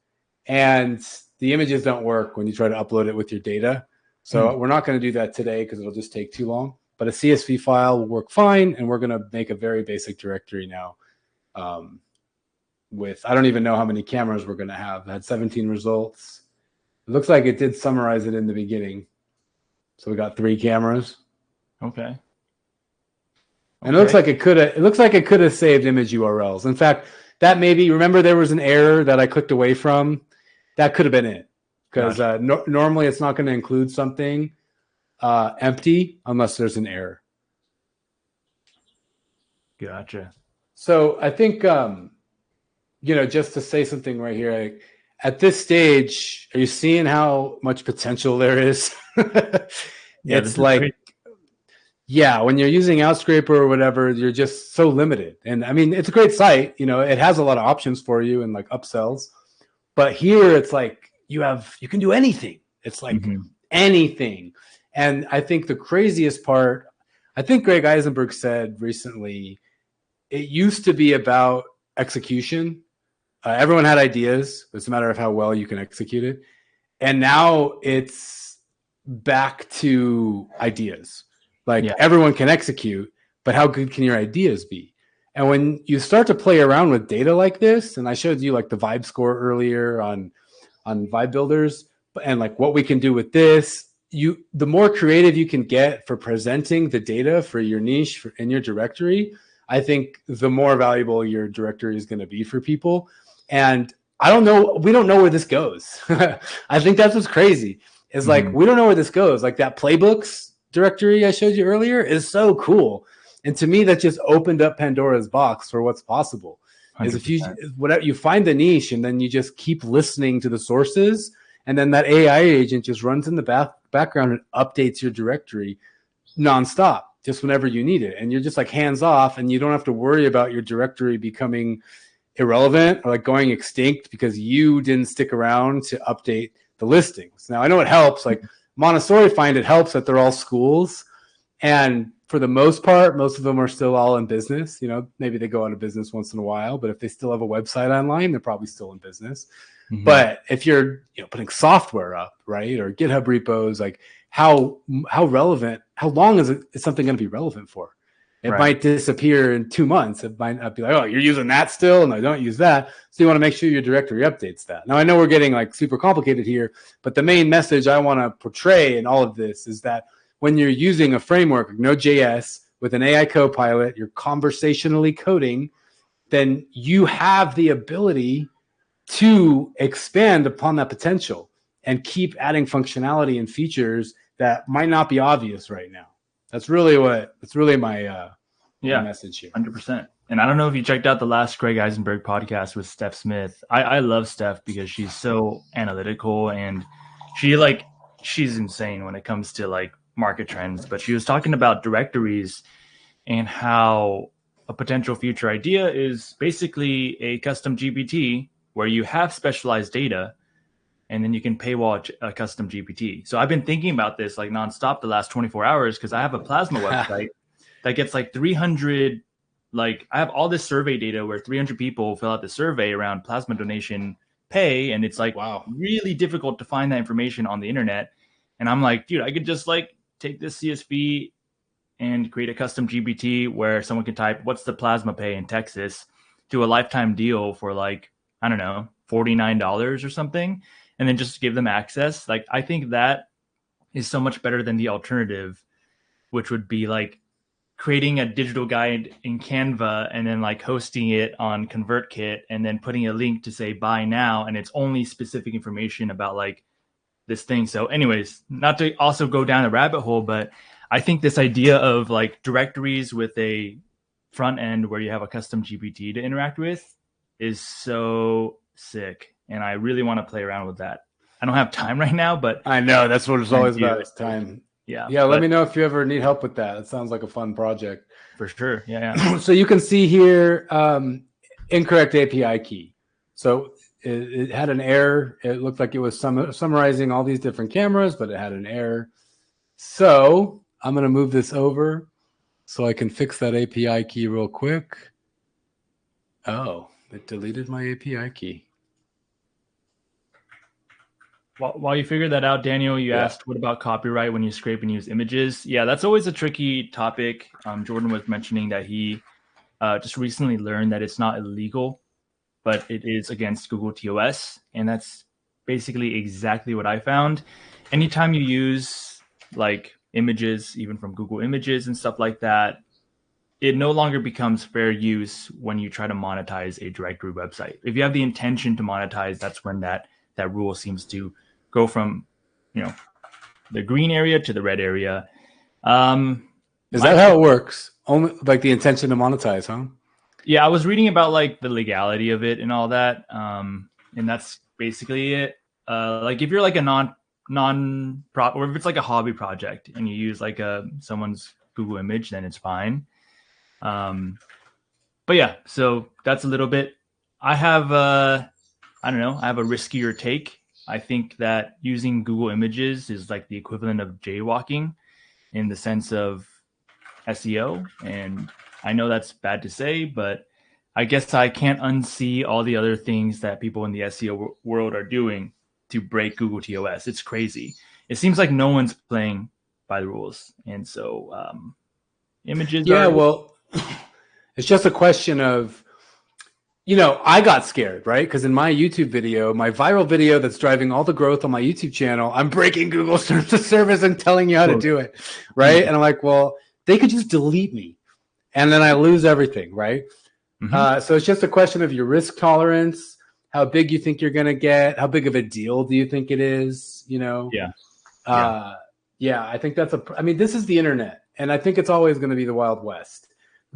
And the images don't work when you try to upload it with your data. So we're not going to do that today because it'll just take too long. But a CSV file will work fine, and we're going to make a very basic directory now with, I don't even know how many cameras we're going to have. It had 17 results. It looks like it did summarize it in the beginning. So we got 3 cameras. Okay. And it looks like it could have saved image URLs. In fact, that maybe, remember there was an error that I clicked away from? That could have been it. Because normally it's not going to include something empty unless there's an error. Gotcha. So I think, just to say something right here, at this stage, are you seeing how much potential there is? It's like, when you're using Outscraper or whatever, you're just so limited. And I mean, it's a great site. It has a lot of options for you and like upsells. But here it's like, you can do anything. It's like anything. And I think the craziest part, I think Greg Eisenberg said recently, it used to be about execution. Everyone had ideas. It's a matter of how well you can execute it. And now it's back to ideas. Everyone can execute, but how good can your ideas be? And when you start to play around with data like this, and I showed you like the vibe score earlier on Vibe Builders, and like what we can do with this, the more creative you can get for presenting the data for your niche in your directory, I think the more valuable your directory is going to be for people. And we don't know where this goes. I think that's what's crazy. Is like, we don't know where this goes. Like that playbooks directory I showed you earlier is so cool. And to me, that just opened up Pandora's box for what's possible. 100%. Is if you find the niche and then you just keep listening to the sources, and then that AI agent just runs in the background and updates your directory nonstop. just whenever you need it. And you're just like hands off, and you don't have to worry about your directory becoming irrelevant or like going extinct because you didn't stick around to update the listings. Now I know it helps, like Montessori find it helps that they're all schools. And for the most part, most of them are still all in business. You know, maybe they go out of business once in a while, but if they still have a website online, they're probably still in business. Mm-hmm. But if you're, you know, putting software up, right, or GitHub repos, like how relevant, how long is something going to be relevant for? It might disappear in 2 months. It might not be like, oh, you're using that still? No, don't use that. So you want to make sure your directory updates that. Now, I know we're getting like super complicated here, but the main message I want to portray in all of this is that when you're using a framework like Node.js with an AI Copilot, you're conversationally coding, then you have the ability to expand upon that potential and keep adding functionality and features that might not be obvious right now. That's really my message here. 100%. And I don't know if you checked out the last Greg Eisenberg podcast with Steph Smith. I love Steph because she's so analytical and she's insane when it comes to like market trends. But she was talking about directories and how a potential future idea is basically a custom GPT where you have specialized data and then you can paywall a custom GPT. So I've been thinking about this like nonstop the last 24 hours because I have a Plasma website that gets like 300, like I have all this survey data where 300 people fill out the survey around plasma donation pay. And it's like, wow, really difficult to find that information on the internet. And I'm like, dude, I could just like take this CSV and create a custom GPT where someone can type, what's the plasma pay in Texas, do a lifetime deal for like, I don't know, $49 or something. And then just give them access. Like, I think that is so much better than the alternative, which would be like creating a digital guide in Canva and then like hosting it on ConvertKit and then putting a link to say buy now. And it's only specific information about like this thing. So anyways, not to also go down a rabbit hole, but I think this idea of like directories with a front end where you have a custom GPT to interact with is so sick. And I really want to play around with that. I don't have time right now, but I know that's what it's always about. It's time. Yeah. Let me know if you ever need help with that. It sounds like a fun project. For sure. Yeah. So you can see here, incorrect API key. So it had an error. It looked like it was summarizing all these different cameras, but it had an error. So I'm going to move this over so I can fix that API key real quick. Oh, it deleted my API key. While you figure that out, Daniel, you asked, what about copyright when you scrape and use images? Yeah, that's always a tricky topic. Jordan was mentioning that he just recently learned that it's not illegal, but it is against Google TOS. And that's basically exactly what I found. Anytime you use like images, even from Google Images and stuff like that, it no longer becomes fair use when you try to monetize a directory website. If you have the intention to monetize, that's when that rule seems to go from, you know, the green area to the red area. Is that how it works? Only like the intention to monetize, huh? Yeah, I was reading about like the legality of it and all that. And that's basically it. Like if you're like a non-prop, or if it's like a hobby project and you use like someone's Google image, then it's fine. But yeah, so that's a little bit. I have I don't know, I have a riskier take. I think that using Google Images is like the equivalent of jaywalking in the sense of SEO. And I know that's bad to say, but I guess I can't unsee all the other things that people in the SEO world are doing to break Google TOS. It's crazy. It seems like no one's playing by the rules. And so images. Yeah, well, it's just a question of, you know, I got scared, right? Because in my YouTube video, my viral video that's driving all the growth on my YouTube channel, I'm breaking Google Terms of Service and telling you how to do it, right? And I'm like, well, they could just delete me, and then I lose everything, right? So it's just a question of your risk tolerance, how big you think you're going to get, how big of a deal do you think it is, you know? Yeah, I think I mean, this is the internet, and I think it's always going to be the Wild West.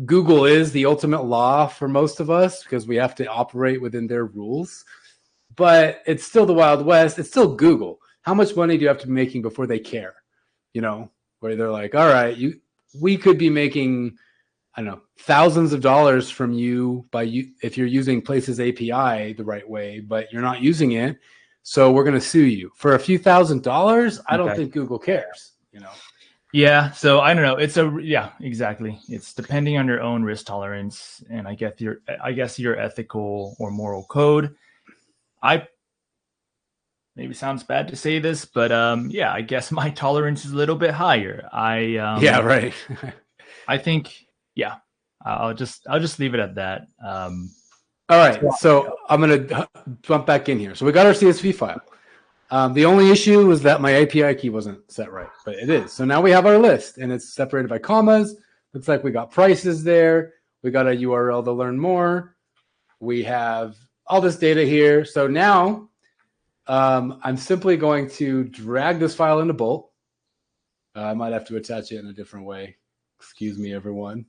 Google is the ultimate law for most of us because we have to operate within their rules, but it's still the Wild West. It's still Google. How much money do you have to be making before they care? You know, where they're like, all right, we could be making, I don't know, thousands of dollars from you if you're using Places API the right way, but you're not using it. So we're going to sue you for a few $1,000s. I don't think Google cares, you know? Yeah. So I don't know. Exactly. It's depending on your own risk tolerance. And I guess your ethical or moral code. Maybe sounds bad to say this, but I guess my tolerance is a little bit higher. Right. I think, I'll just leave it at that. All right, so I'm gonna jump back in here. So we got our CSV file. The only issue was that my API key wasn't set right, but it is. So now we have our list, and it's separated by commas. Looks like we got prices there. We got a URL to learn more. We have all this data here. So now I'm simply going to drag this file into Bolt. I might have to attach it in a different way. Excuse me, everyone.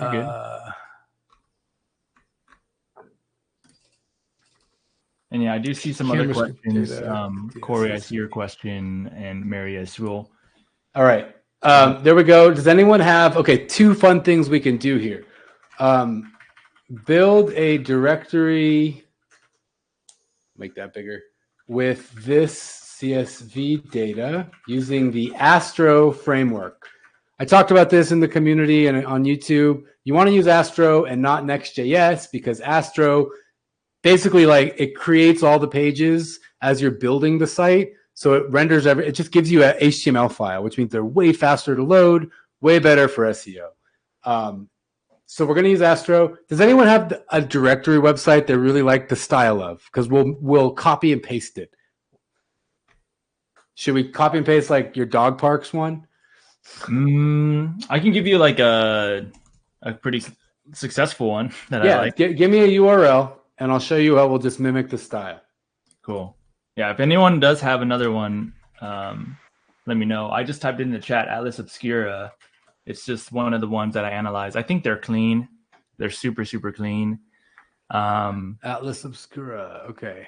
You're good. And I do see some other questions. Corey, I see your question, and Mary as well. All right. There we go. Does anyone have, two fun things we can do here. Build a directory, make that bigger, with this CSV data using the Astro framework. I talked about this in the community and on YouTube. You want to use Astro and not Next.js because Astro basically it creates all the pages as you're building the site. So it renders it just gives you an HTML file, which means they're way faster to load, way better for SEO. So we're going to use Astro. Does anyone have a directory website they really like the style of? Because we'll copy and paste it. Should we copy and paste like your dog parks one? I can give you like a pretty successful one that I like. Give me a URL. And I'll show you how we'll just mimic the style. Cool. Yeah, if anyone does have another one, let me know. I just typed in the chat Atlas Obscura. It's just one of the ones that I analyze. I think they're clean. They're super, super clean. Atlas Obscura. Okay.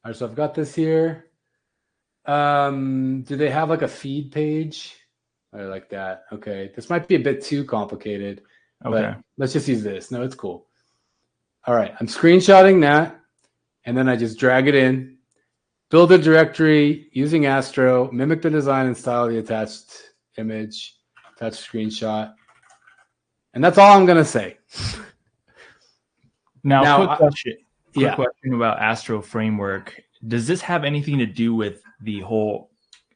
All right, so I've got this here. Do they have like a feed page? I like that. Okay. This might be a bit too complicated. Okay. But let's just use this. No, it's cool. All right. I'm screenshotting that. And then I just drag it in. Build a directory using Astro. Mimic the design and style of the attached image. Attach screenshot. And that's all I'm going to say. Now quick question about Astro framework. Does this have anything to do with the whole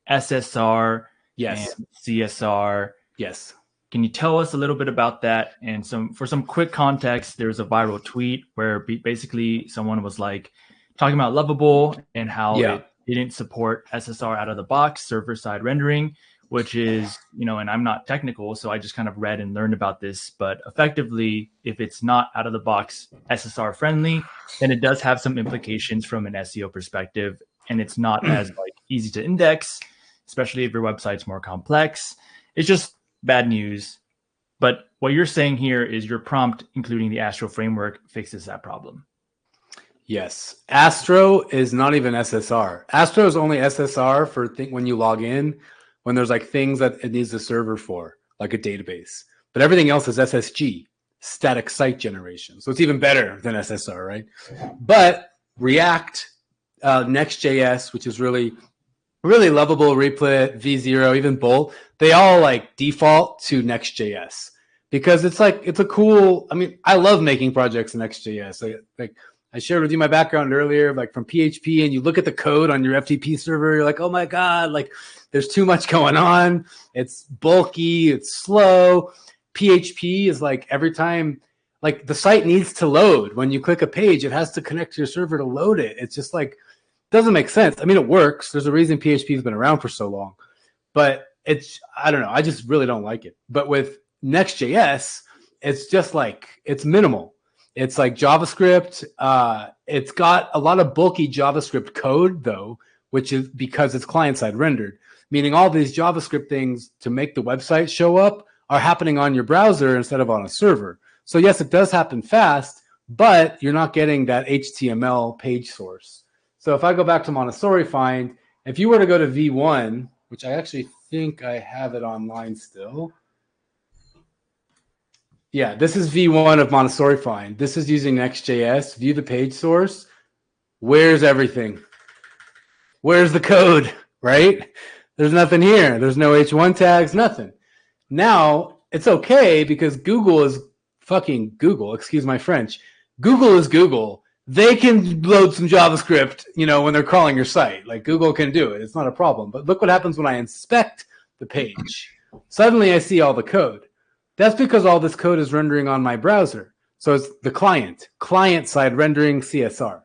SSR and CSR? Yes. Can you tell us a little bit about that? And for some quick context, there's a viral tweet where basically someone was like talking about Lovable and how it didn't support SSR out of the box, server-side rendering, which is, and I'm not technical, so I just kind of read and learned about this. But effectively, if it's not out of the box SSR friendly, then it does have some implications from an SEO perspective, and it's not as easy to index, especially if your website's more complex. It's just bad news. But what you're saying here is your prompt, including the Astro framework, fixes that problem. Yes. Astro is not even SSR. Astro is only SSR for when you log in, when there's like things that it needs a server for, like a database. But everything else is SSG, static site generation. So it's even better than SSR, right? But React, Next.js, which is really Lovable, Replit, V0, even Bolt, they all default to Next.js because it's a cool, I love making projects in Next.js. I shared with you my background earlier, from PHP, and you look at the code on your FTP server, you're like, oh my God, there's too much going on. It's bulky, it's slow. PHP is every time, the site needs to load. When you click a page, it has to connect to your server to load it. It's just doesn't make sense. It works. There's a reason PHP has been around for so long, but I don't know. I just really don't like it. But with Next.js, it's just it's minimal. It's JavaScript. It's got a lot of bulky JavaScript code though, which is because it's client-side rendered, meaning all these JavaScript things to make the website show up are happening on your browser instead of on a server. So yes, it does happen fast, but you're not getting that HTML page source. So if I go back to Montessori Find, if you were to go to V1, which I actually think I have it online still. Yeah, this is V1 of Montessori Find. This is using Next.js. View the page source. Where's everything? Where's the code, right? There's nothing here. There's no H1 tags, nothing. Now, it's okay because Google is fucking Google. Excuse my French. Google is Google. They can load some JavaScript, when they're crawling your site. Like, Google can do it. It's not a problem. But look what happens when I inspect the page. Suddenly, I see all the code. That's because all this code is rendering on my browser. So it's the client side rendering CSR.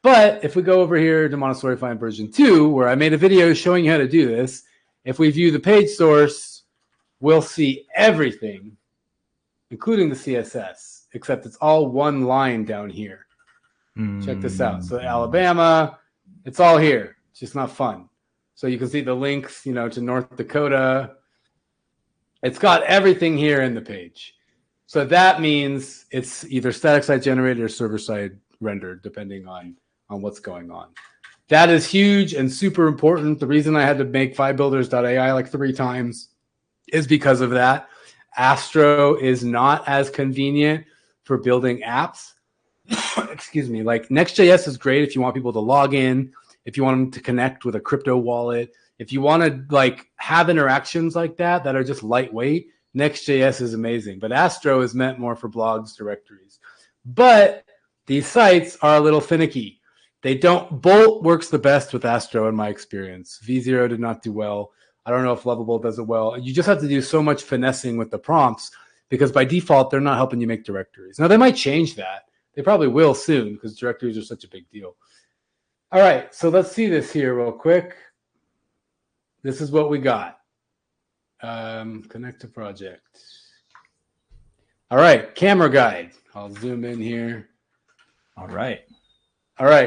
But if we go over here to Montessori Find version 2, where I made a video showing you how to do this, if we view the page source, we'll see everything, including the CSS, except it's all one line down here. Check this out. So Alabama, it's all here. It's just not fun. So you can see the links, to North Dakota. It's got everything here in the page. So that means it's either static site generated or server side rendered, depending on what's going on. That is huge and super important. The reason I had to make FileBuilders.ai like 3 times is because of that. Astro is not as convenient for building apps. Excuse me. Like Next.js is great if you want people to log in, if you want them to connect with a crypto wallet, if you want to have interactions like that are just lightweight. Next.js is amazing, but Astro is meant more for blogs, directories. But these sites are a little finicky. Bolt works the best with Astro in my experience. V0 did not do well. I don't know if Lovable does it well. You just have to do so much finessing with the prompts because by default, they're not helping you make directories. Now, they might change that. They probably will soon because directories are such a big deal. All right, so let's see this here real quick. This is what we got. Connect to project. All right, camera guide. I'll zoom in here. All right,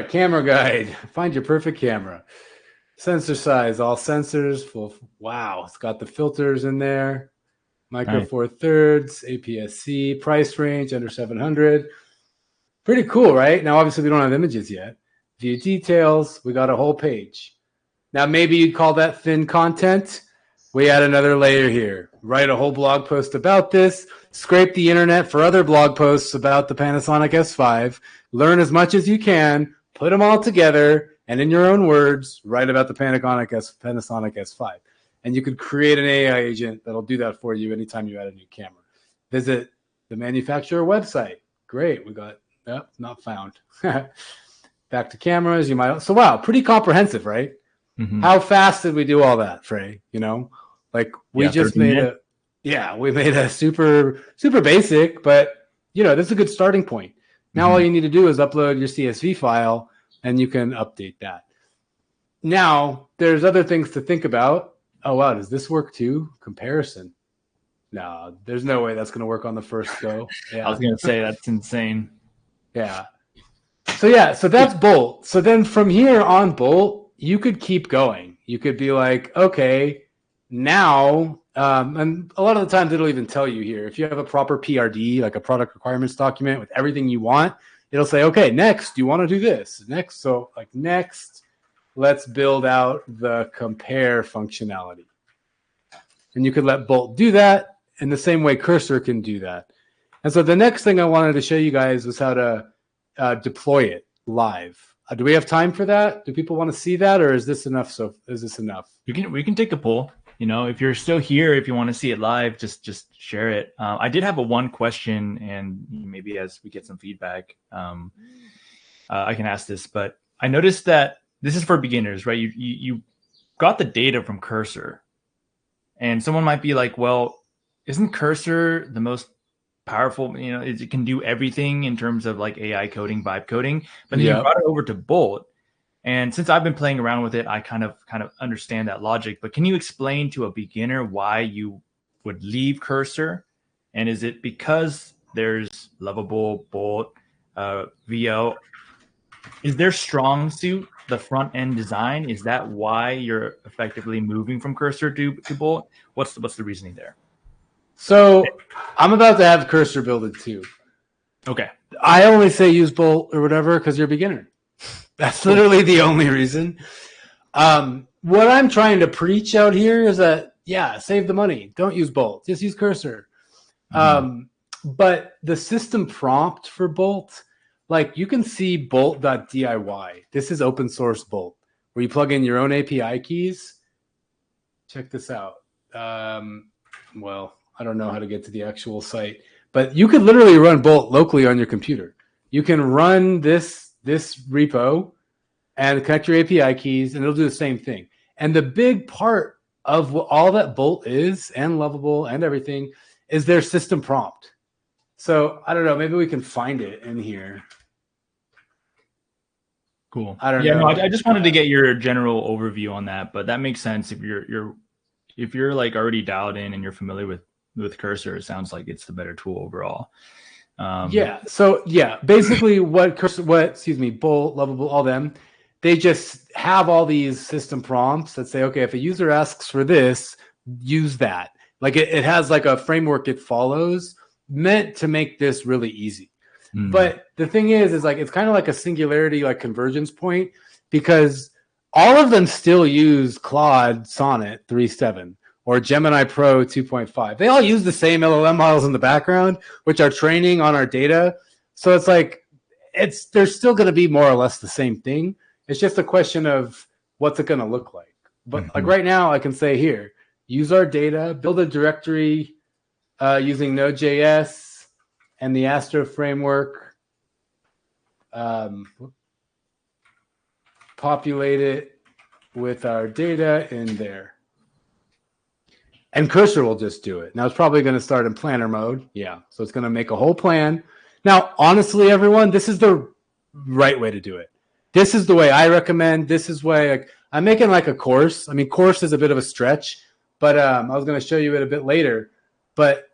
camera guide. Find your perfect camera. Sensor size, all sensors. Wow, it's got the filters in there. Micro Four Thirds, APS-C, price range under 700. Pretty cool, right? Now, obviously, we don't have images yet. View details. We got a whole page. Now, maybe you'd call that thin content. We add another layer here. Write a whole blog post about this. Scrape the internet for other blog posts about the Panasonic S5. Learn as much as you can. Put them all together. And in your own words, write about the Panasonic S5. And you could create an AI agent that'll do that for you anytime you add a new camera. Visit the manufacturer website. Great. We got, not found. Back to cameras. So wow, pretty comprehensive, right? Mm-hmm. How fast did we do all that, Frey? We just made a super, super basic, but this is a good starting point. Now all you need to do is upload your CSV file and you can update that. Now there's other things to think about. Oh wow, does this work too? Comparison. No, there's no way that's going to work on the first go. Yeah. I was going to say that's insane. Yeah. So that's Bolt. So then from here on Bolt, you could keep going. You could be like, okay, now, and a lot of the times it'll even tell you here, if you have a proper PRD, like a product requirements document with everything you want, it'll say, okay, next, you want to do this. Next, let's build out the compare functionality. And you could let Bolt do that in the same way Cursor can do that. And so the next thing I wanted to show you guys was how to deploy it live. Do we have time for that? Do people want to see that, or is this enough? So is this enough? We can take a poll. If you're still here, if you want to see it live, just share it. I did have one question, and maybe as we get some feedback, I can ask this. But I noticed that this is for beginners, right? You got the data from Cursor, and someone might be like, "Well, isn't Cursor the most powerful, it can do everything in terms of like AI coding, vibe coding, but then you brought it over to Bolt. And since I've been playing around with it, I kind of understand that logic. But can you explain to a beginner why you would leave Cursor? And is it because there's Lovable, Bolt, VO? Is their strong suit the front end design? Is that why you're effectively moving from Cursor to Bolt? What's the reasoning there? So I'm about to have Cursor build it too. Okay. I only say use Bolt or whatever because you're a beginner. That's literally the only reason. what I'm trying to preach out here is that, yeah, save the money. Don't use Bolt. Just use Cursor. But the system prompt for Bolt, like you can see bolt.diy. This is open source Bolt, where you plug in your own API keys. Check this out. Well, I don't know how to get to the actual site, but you could literally run Bolt locally on your computer. You can run this repo and connect your API keys, and it'll do the same thing. And the big part of all that Bolt is, and Lovable and everything, is their system prompt. So I don't know, maybe we can find it in here. Cool. I don't know. No, I just wanted to get your general overview on that, but that makes sense if you're like already dialed in and you're familiar with Cursor. It sounds like it's the better tool overall. Yeah. So yeah, basically Bolt, Lovable, all them, they just have all these system prompts that say, okay, if a user asks for this, use that. Like it has like a framework it follows meant to make this really easy. But the thing is like it's kind of like a singularity, like convergence point, because all of them still use Claude Sonnet 3.7 or Gemini Pro 2.5. They all use the same LLM models in the background, which are training on our data. So it's like they're still going to be more or less the same thing. It's just a question of what's it going to look like. But like right now, I can say here, use our data, build a directory using Node.js and the Astro framework, populate it with our data in there. And Cursor will just do it. Now it's probably going to start in planner mode. Yeah, so it's going to make a whole plan. Now, honestly, everyone, this is the right way to do it. This is the way I recommend. This is way like, I'm making like a course. I mean, course is a bit of a stretch, but I was going to show you it a bit later. But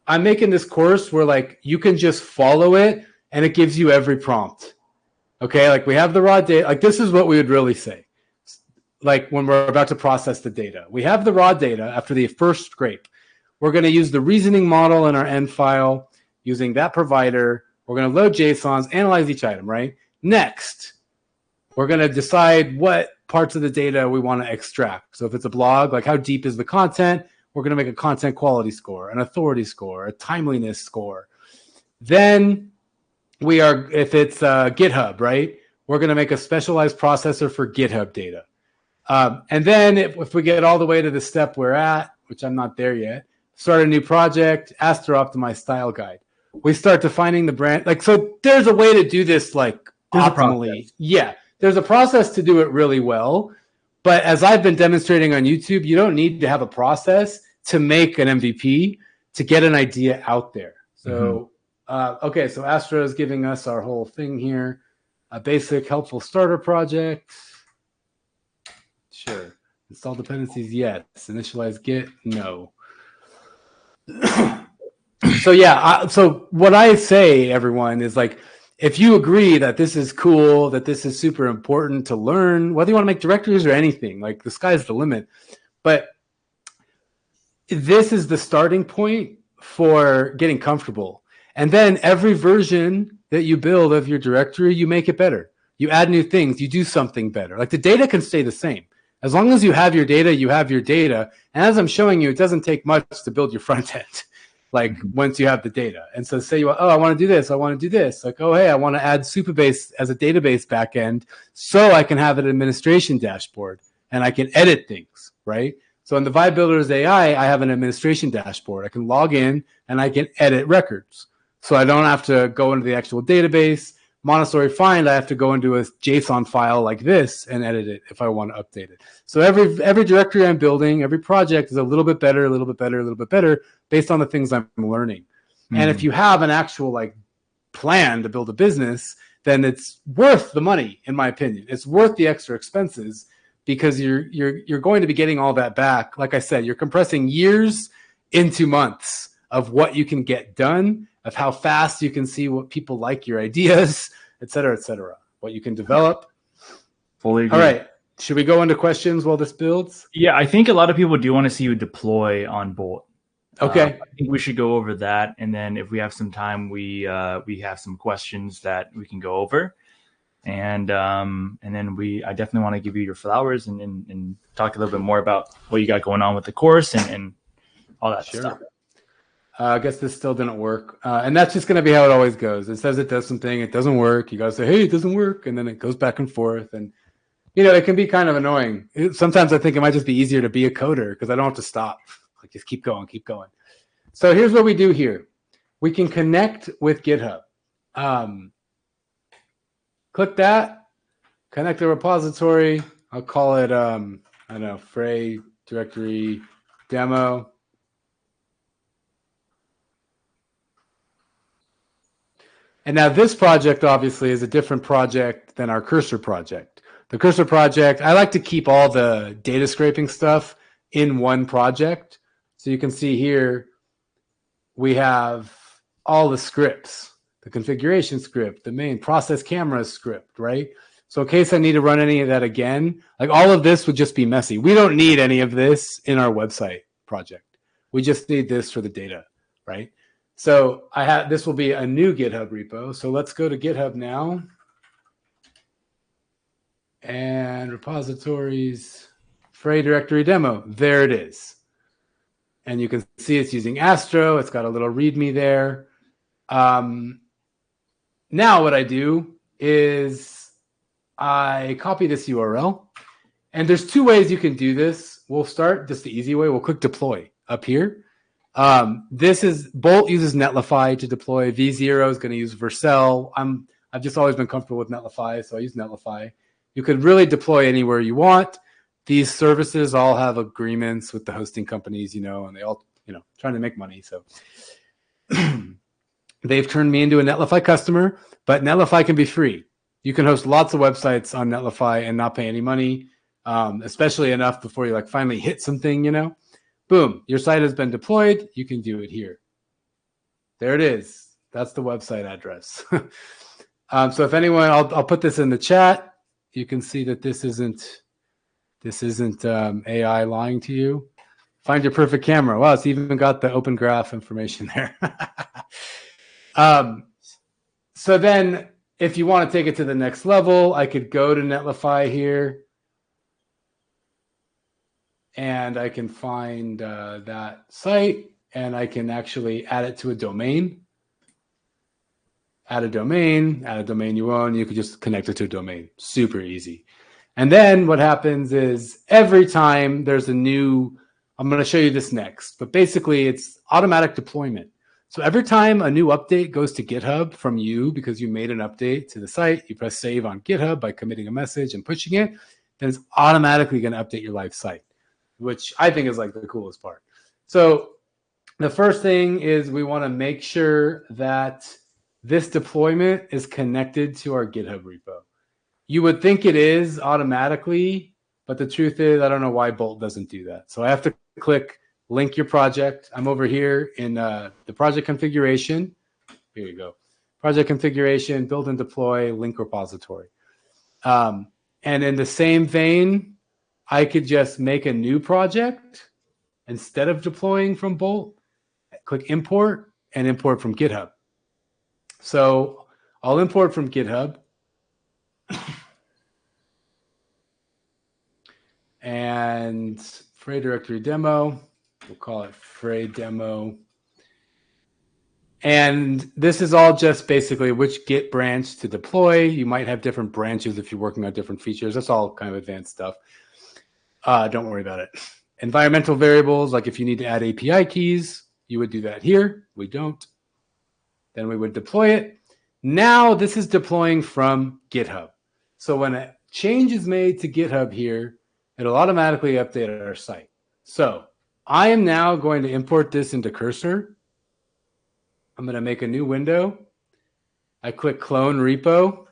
I'm making this course where like you can just follow it and it gives you every prompt. Okay, like we have the raw data. Like this is what we would really say. Like when we're about to process the data, we have the raw data after the first scrape. We're going to use the reasoning model in our end file using that provider. We're going to load JSONs, analyze each item, right? Next, we're going to decide what parts of the data we want to extract. So if it's a blog, like how deep is the content? We're going to make a content quality score, an authority score, a timeliness score. Then if it's GitHub, right? We're going to make a specialized processor for GitHub data. And then if we get all the way to the step we're at, which I'm not there yet, start a new project, Astro optimized style guide. We start defining the brand. Like, so there's a way to do this like optimally. Yeah, there's a process to do it really well. But as I've been demonstrating on YouTube, you don't need to have a process to make an MVP to get an idea out there. So, okay, so Astro is giving us our whole thing here. A basic helpful starter project. Sure. Install dependencies, yes. Initialize Git, no. So yeah, so what I say, everyone, is like, if you agree that this is cool, that this is super important to learn, whether you want to make directories or anything, like the sky's the limit. But this is the starting point for getting comfortable. And then every version that you build of your directory, you make it better. You add new things, you do something better. Like the data can stay the same. As long as you have your data, you have your data. And as I'm showing you, it doesn't take much to build your front end. Like once you have the data. And so say you, I want to do this. I want to do this. Like, oh, hey, I want to add Supabase as a database backend so I can have an administration dashboard and I can edit things, right? So in the Vibe Builders AI, I have an administration dashboard. I can log in and I can edit records. So I don't have to go into the actual database. Montessori Find, I have to go into a JSON file like this and edit it if I want to update it. So every directory I'm building, every project is a little bit better, a little bit better, a little bit better based on the things I'm learning. And if you have an actual like plan to build a business, then it's worth the money, in my opinion. It's worth the extra expenses because you're going to be getting all that back. Like I said, you're compressing years into months of what you can get done, of how fast you can see what people like your ideas, et cetera, what you can develop. Fully agree. All right. Should we go into questions while this builds? Yeah, I think a lot of people do want to see you deploy on Bolt. Okay. I think we should go over that. And then if we have some time, we have some questions that we can go over. And then I definitely want to give you your flowers and talk a little bit more about what you got going on with the course and all that stuff. I guess this still didn't work. And that's just going to be how it always goes. It says it does something, it doesn't work. You got to say, hey, it doesn't work. And then it goes back and forth. And, it can be kind of annoying. Sometimes I think it might just be easier to be a coder because I don't have to stop. Like, just keep going, keep going. So here's what we do here. We can connect with GitHub. Click that, connect the repository. I'll call it, I don't know, Frey directory demo. And now this project obviously is a different project than our Cursor project. The Cursor project, I like to keep all the data scraping stuff in one project. So you can see here, we have all the scripts, the configuration script, the main process camera script, right? So in case I need to run any of that again, like all of this would just be messy. We don't need any of this in our website project. We just need this for the data, right? So this will be a new GitHub repo. So let's go to GitHub now. And repositories, Frey directory demo. There it is. And you can see it's using Astro. It's got a little README there. Now what I do is I copy this URL. And there's two ways you can do this. We'll start just the easy way. We'll click deploy up here. Bolt uses Netlify to deploy. V0 is going to use Vercel. I've just always been comfortable with Netlify, so I use Netlify. You could really deploy anywhere you want. These services all have agreements with the hosting companies, and they all, trying to make money. So they've turned me into a Netlify customer, but Netlify can be free. You can host lots of websites on Netlify and not pay any money, especially enough before you finally hit something, Boom, your site has been deployed. You can do it here. There it is. That's the website address. So if anyone, I'll put this in the chat. You can see that this isn't AI lying to you. Find your perfect camera. Wow, it's even got the Open Graph information there. So then if you want to take it to the next level, I could go to Netlify here. And I can find that site, and I can actually add it to a domain. Add a domain you own. You could just connect it to a domain. Super easy. And then what happens is every time there's a new, I'm going to show you this next, but basically it's automatic deployment. So every time a new update goes to GitHub from you because you made an update to the site, you press save on GitHub by committing a message and pushing it, then it's automatically going to update your live site, which I think is the coolest part. So the first thing is we want to make sure that this deployment is connected to our GitHub repo. You would think it is automatically, but the truth is I don't know why Bolt doesn't do that. So I have to click link your project. I'm over here in the project configuration. Here you go. Project configuration, build and deploy, link repository. And in the same vein, I could just make a new project instead of deploying from Bolt. Click import and import from GitHub. So I'll import from GitHub. And Frey directory demo, we'll call it Frey demo. And this is all just basically which Git branch to deploy. You might have different branches if you're working on different features. That's all kind of advanced stuff. Don't worry about it. Environmental variables, like if you need to add API keys, you would do that here. We don't. Then we would deploy it. Now this is deploying from GitHub. So when a change is made to GitHub here, it'll automatically update our site. So I am now going to import this into Cursor. I'm going to make a new window. I click clone repo.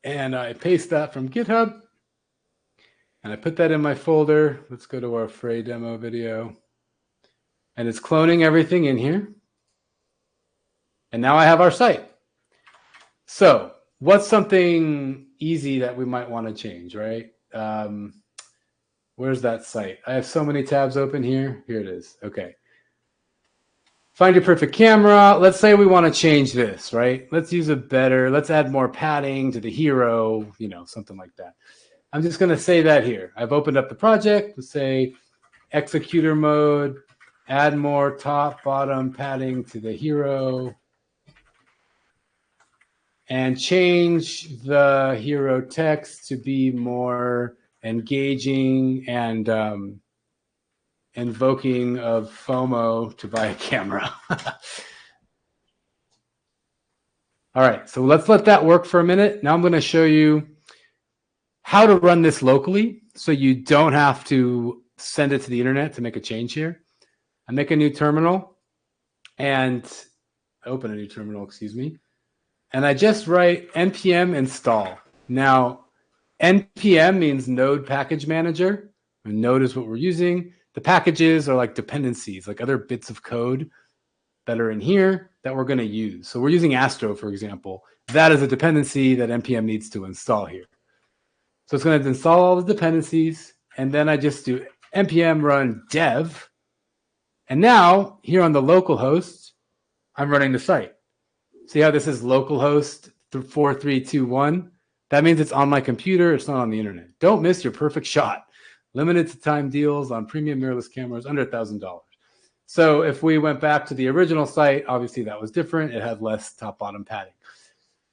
And I paste that from GitHub. And I put that in my folder. Let's go to our Frey demo video. And it's cloning everything in here. And now I have our site. So what's something easy that we might want to change, right? Where's that site? I have so many tabs open here. Here it is. Okay. Find your perfect camera. Let's say we want to change this, right? Let's add more padding to the hero, something like that. I'm just going to say that here. I've opened up the project. Let's say executor mode, add more top, bottom padding to the hero, and change the hero text to be more engaging and invoking of FOMO to buy a camera. All right, so let's let that work for a minute. Now I'm going to show you how to run this locally so you don't have to send it to the internet to make a change here. I make a new terminal and open a new terminal, and I just write npm install. Now, npm means Node Package Manager. And Node is what we're using. The packages are like dependencies, like other bits of code that are in here that we're going to use. So we're using Astro, for example. That is a dependency that npm needs to install here. So it's going to install all the dependencies, and then I just do npm run dev. And now, here on the local host, I'm running the site. See how this is localhost 4321? That means it's on my computer. It's not on the internet. Don't miss your perfect shot. Limited to time deals on premium mirrorless cameras under $1,000. So if we went back to the original site, obviously that was different. It had less top-bottom padding.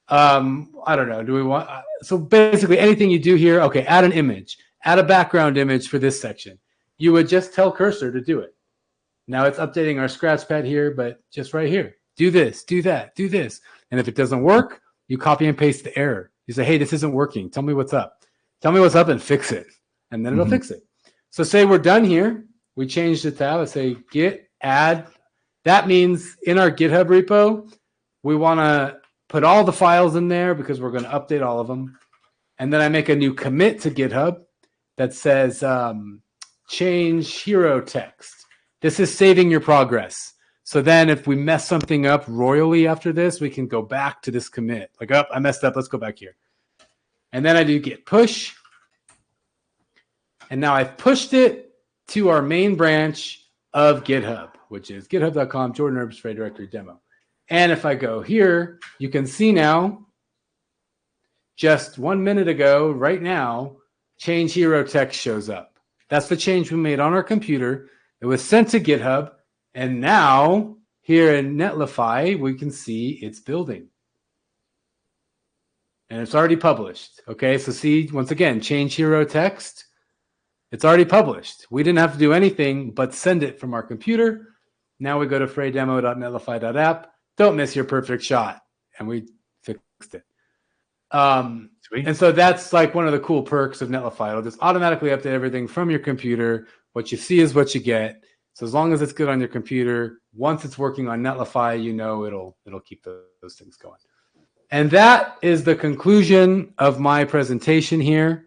I don't know. Do we want? So basically, anything you do here, okay, add an image, add a background image for this section. You would just tell Cursor to do it. Now it's updating our scratch pad here, but just right here. Do this, do that, do this. And if it doesn't work, you copy and paste the error. You say, hey, this isn't working. Tell me what's up. Tell me what's up and fix it. And then it'll fix it. So say we're done here. We change the tab. I say git add. That means in our GitHub repo, we want to put all the files in there because we're going to update all of them. And then I make a new commit to GitHub that says change hero text. This is saving your progress. So then if we mess something up royally after this, we can go back to this commit. Like, oh, I messed up. Let's go back here. And then I do git push. And now I've pushed it to our main branch of GitHub, which is github.com, Jordan Erbs, Fray Directory Demo. And if I go here, you can see now, just 1 minute ago, right now, change hero text shows up. That's the change we made on our computer. It was sent to GitHub. And now here in Netlify, we can see it's building. And it's already published. Okay, so see, once again, change hero text. It's already published. We didn't have to do anything but send it from our computer. Now we go to fraydemo.netlify.app. Don't miss your perfect shot. And we fixed it. Sweet. And so that's like one of the cool perks of Netlify. It'll just automatically update everything from your computer. What you see is what you get. So as long as it's good on your computer, once it's working on Netlify, you know it'll keep those things going. And that is the conclusion of my presentation here.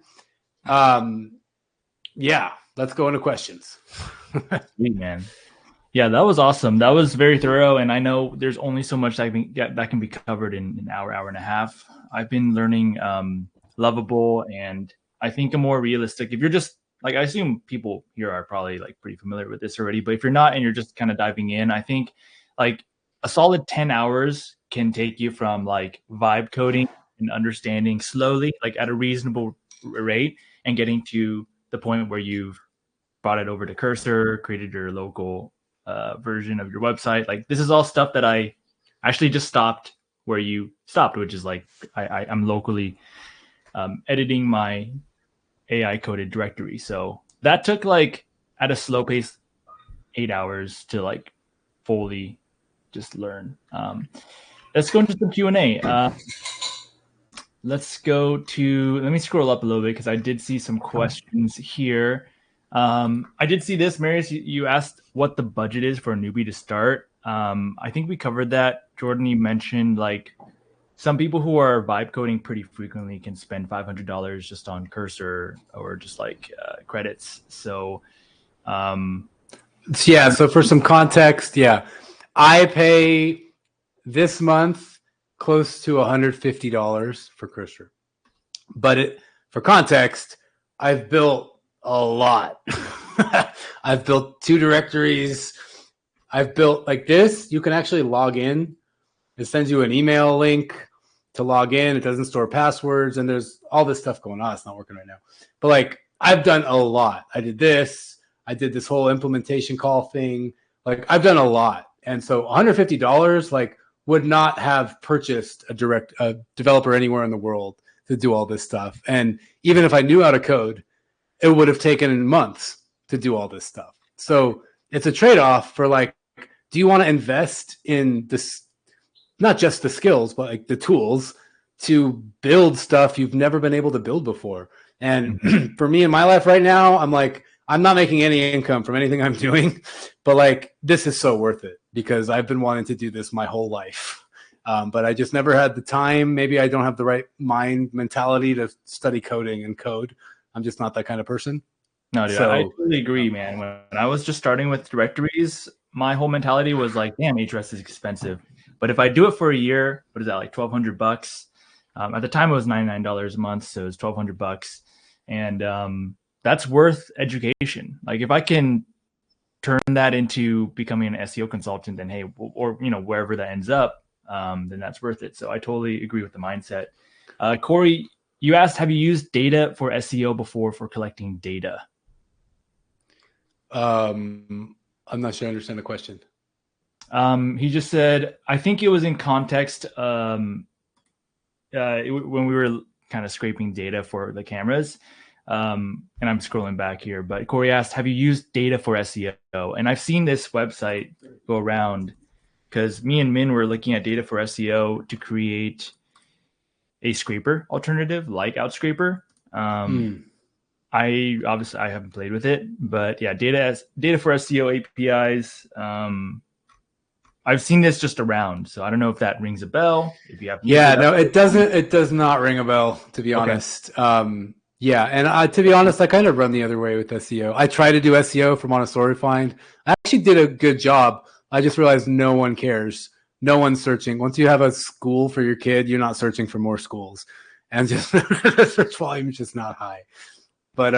Yeah, let's go into questions. Sweet, man. Yeah, that was awesome. That was very thorough, and I know there's only so much that can be covered in an hour and a half. I've been learning Lovable, and I think a more realistic. If you're just like, I assume people here are probably like pretty familiar with this already, but if you're not and you're just kind of diving in, I think like a solid 10 hours can take you from like vibe coding and understanding slowly, like at a reasonable rate, and getting to the point where you've brought it over to Cursor, created your local version of your website. Like this is all stuff that I actually just stopped where you stopped, which is like I'm locally editing my AI coded directory. So that took like at a slow pace 8 hours to like fully just learn. Let's go into some Q&A. Let's go to, let me scroll up a little bit because I did see some questions here. I did see this, Marius, you asked what the budget is for a newbie to start. I think we covered that. Jordan, you mentioned like some people who are vibe coding pretty frequently can spend $500 just on Cursor or just like credits. So, yeah. So for some context, yeah, I pay this month close to $150 for Cursor, but for context, I've built a lot. I've built 2 directories. I've built like this. You can actually log in. It sends you an email link to log in. It doesn't store passwords, and there's all this stuff going on. It's not working right now. But like I've done a lot. I did this. I did this whole implementation call thing. Like I've done a lot. And so $150 like would not have purchased a developer anywhere in the world to do all this stuff. And even if I knew how to code, it would have taken months to do all this stuff. So it's a trade-off for like, do you want to invest in this, not just the skills, but like the tools to build stuff you've never been able to build before? And for me in my life right now, I'm like, I'm not making any income from anything I'm doing, but like, this is so worth it because I've been wanting to do this my whole life. But I just never had the time. Maybe I don't have the right mentality to study coding and code. I'm just not that kind of person. No, dude, I totally agree, man. When I was just starting with directories, my whole mentality was like, damn, Ahrefs is expensive. But if I do it for a year, what is that, like $1,200? At the time, it was $99 a month, so it was $1,200. And that's worth education. Like if I can turn that into becoming an SEO consultant, then hey, or wherever that ends up, then that's worth it. So I totally agree with the mindset. Corey, you asked, have you used data for SEO before for collecting data? I'm not sure I understand the question. He just said, I think it was in context when we were kind of scraping data for the cameras. And I'm scrolling back here, but Corey asked, have you used data for SEO? And I've seen this website go around because me and Min were looking at data for SEO to create a scraper alternative like Outscraper. I haven't played with it, but yeah, data for SEO APIs. I've seen this just around, so I don't know if that rings a bell. If you have, no, it doesn't. It does not ring a bell, to be honest. Yeah, and to be honest, I kind of run the other way with SEO. I try to do SEO for Montessori Find. I actually did a good job. I just realized no one cares. No one's searching. Once you have a school for your kid, you're not searching for more schools, and just the search volume is just not high. But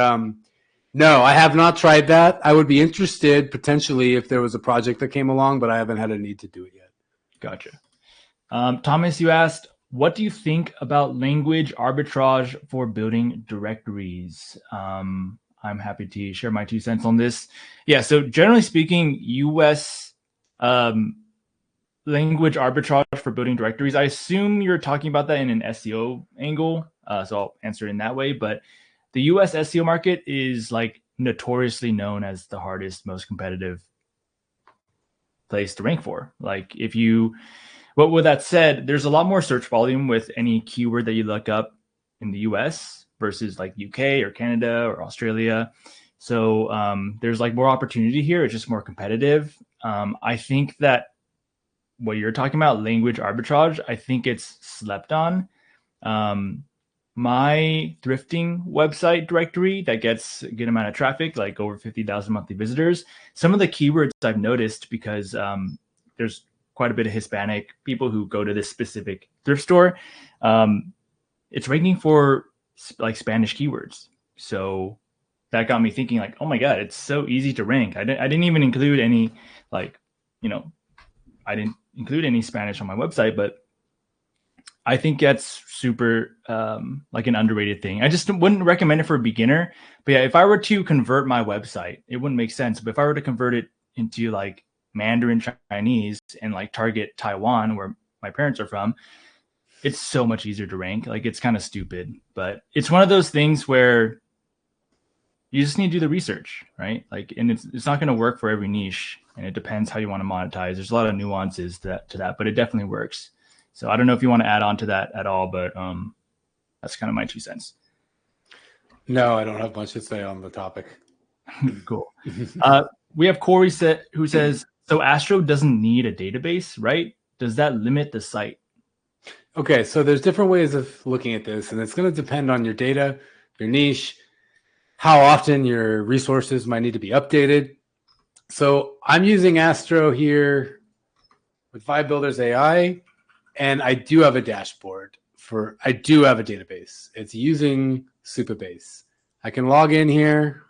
no, I have not tried that. I would be interested potentially if there was a project that came along, but I haven't had a need to do it yet. Gotcha. Thomas, you asked, what do you think about language arbitrage for building directories? I'm happy to share my 2 cents on this. Yeah, so generally speaking, US language arbitrage for building directories, I assume you're talking about that in an SEO angle, so I'll answer it in that way. But the US SEO market is like notoriously known as the hardest, most competitive place to rank for. Like but with that said, there's a lot more search volume with any keyword that you look up in the US versus like UK or Canada or Australia. So there's like more opportunity here. It's just more competitive. I think that what you're talking about, language arbitrage, I think it's slept on. My thrifting website directory that gets a good amount of traffic, like over 50,000 monthly visitors. Some of the keywords I've noticed because there's quite a bit of Hispanic people who go to this specific thrift store. It's ranking for like Spanish keywords. So that got me thinking like, oh my God, it's so easy to rank. I didn't even include any I didn't include any Spanish on my website, but I think that's super like an underrated thing. I just wouldn't recommend it for a beginner. But yeah, if I were to convert my website, it wouldn't make sense. But if I were to convert it into like Mandarin Chinese and like target Taiwan, where my parents are from, it's so much easier to rank. Like it's kind of stupid, but it's one of those things where you just need to do the research, right? Like, and it's not going to work for every niche, and it depends how you want to monetize. There's a lot of nuances to that, but it definitely works. So I don't know if you want to add on to that at all, but that's kind of my 2 cents. No, I don't have much to say on the topic. Cool. We have Corey who says, so Astro doesn't need a database, right? Does that limit the site? Okay, so there's different ways of looking at this, and it's going to depend on your data, your niche, how often your resources might need to be updated. So I'm using Astro here with Vibe Builders AI. And I do have a dashboard I do have a database. It's using Supabase. I can log in here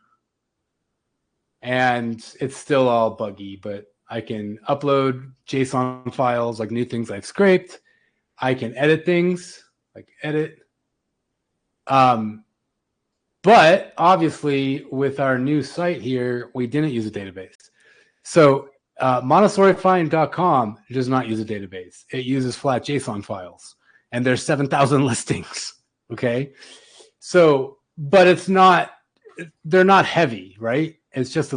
and it's still all buggy, but I can upload JSON files, like new things I've scraped. I can edit things, like edit. But obviously, with our new site here, we didn't use a database. So MontessoriFind.com does not use a database. It uses flat JSON files, and there's 7,000 listings. Okay, so but it's not. They're not heavy, right? It's just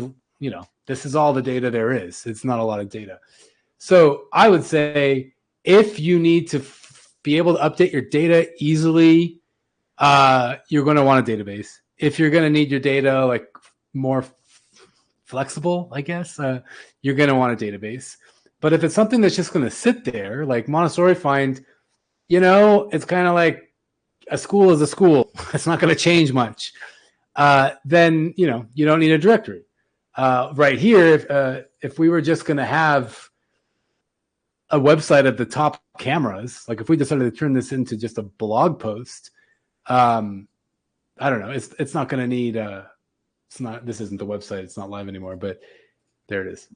this is all the data there is. It's not a lot of data. So I would say if you need to be able to update your data easily, you're going to want a database. If you're going to need your data like more flexible, I guess, you're going to want a database. But if it's something that's just going to sit there, like Montessori Find, it's kind of like a school is a school. It's not going to change much. Then, you don't need a directory. Right here, if we were just going to have a website of the top cameras, like if we decided to turn this into just a blog post, I don't know. It's not going to need this isn't the website. It's not live anymore, but there it is.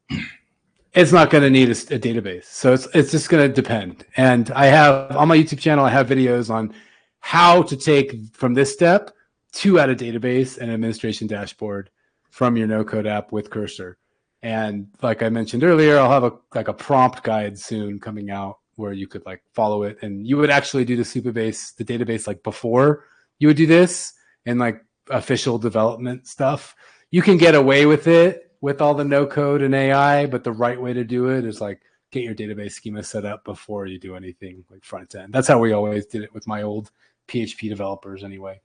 It's not going to need a database. So it's just going to depend. And I have on my YouTube channel, I have videos on how to take from this step to add a database and administration dashboard from your no-code app with Cursor. And like I mentioned earlier, I'll have a prompt guide soon coming out where you could like follow it, and you would actually do the database like before you would do this and like official development stuff. You can get away with it with all the no code and AI, but the right way to do it is like get your database schema set up before you do anything like front end. That's how we always did it with my old PHP developers anyway.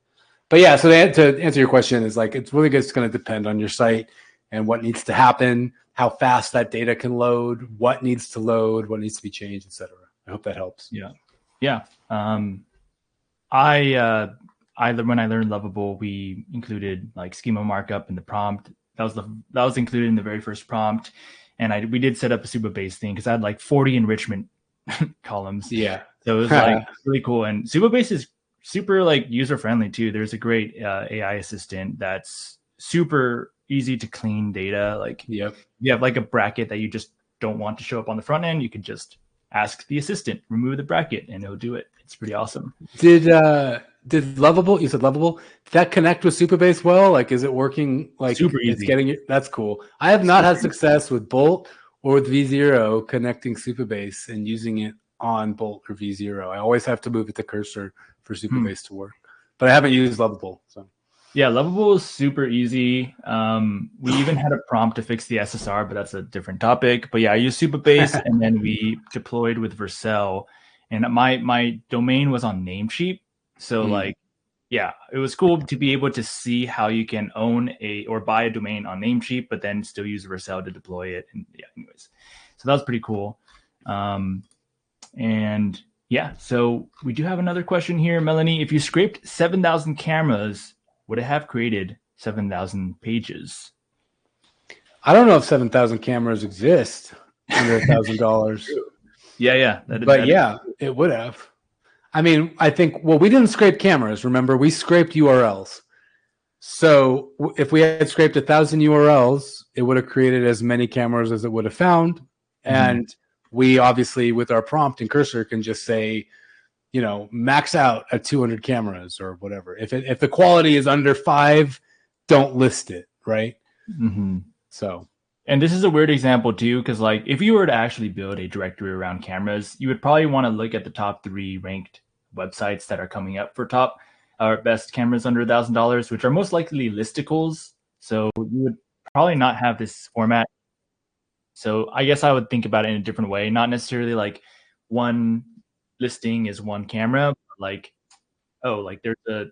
But yeah, so to answer your question is like, it's really just going to depend on your site and what needs to happen, how fast that data can load, what needs to load, what needs to be changed, etc. I hope that helps. Yeah. When I learned Lovable, we included like schema markup in the prompt. That was included in the very first prompt, and we did set up a Supabase thing because I had like 40 enrichment columns. Yeah, so it was like really cool. And Supabase is super like user friendly too. There's a great AI assistant that's super easy to clean data. Like you have like a bracket that you just don't want to show up on the front end, you can just ask the assistant, remove the bracket, and it'll do it. It's pretty awesome. Did Lovable, you said Lovable, did that connect with Supabase well? Like, is it working? Like, super easy. That's cool. I have not had success with Bolt or with V0 connecting Supabase and using it on Bolt or V0. I always have to move it to Cursor for Supabase to work, but I haven't used Lovable. So yeah, Lovable is super easy. We even had a prompt to fix the SSR, but that's a different topic. But yeah, I used Supabase and then we deployed with Vercel, and my domain was on Namecheap. So like, yeah, it was cool to be able to see how you can own or buy a domain on Namecheap, but then still use Vercel to deploy it. And yeah, anyways, so that was pretty cool. And yeah, so we do have another question here, Melanie. If you scraped 7,000 cameras, would it have created 7,000 pages? I don't know if 7,000 cameras exist under $1,000. Yeah. It would have. I mean, I think, we didn't scrape cameras. Remember, we scraped URLs. So if we had scraped 1,000 URLs, it would have created as many cameras as it would have found. And we obviously, with our prompt in Cursor, can just say, max out at 200 cameras or whatever. If the quality is under 5, don't list it, right? So. And this is a weird example too, because like if you were to actually build a directory around cameras, you would probably want to look at the top 3 ranked websites that are coming up for top or best cameras under $1,000, which are most likely listicles. So you would probably not have this format. So I guess I would think about it in a different way, not necessarily like one listing is one camera, but like, there's a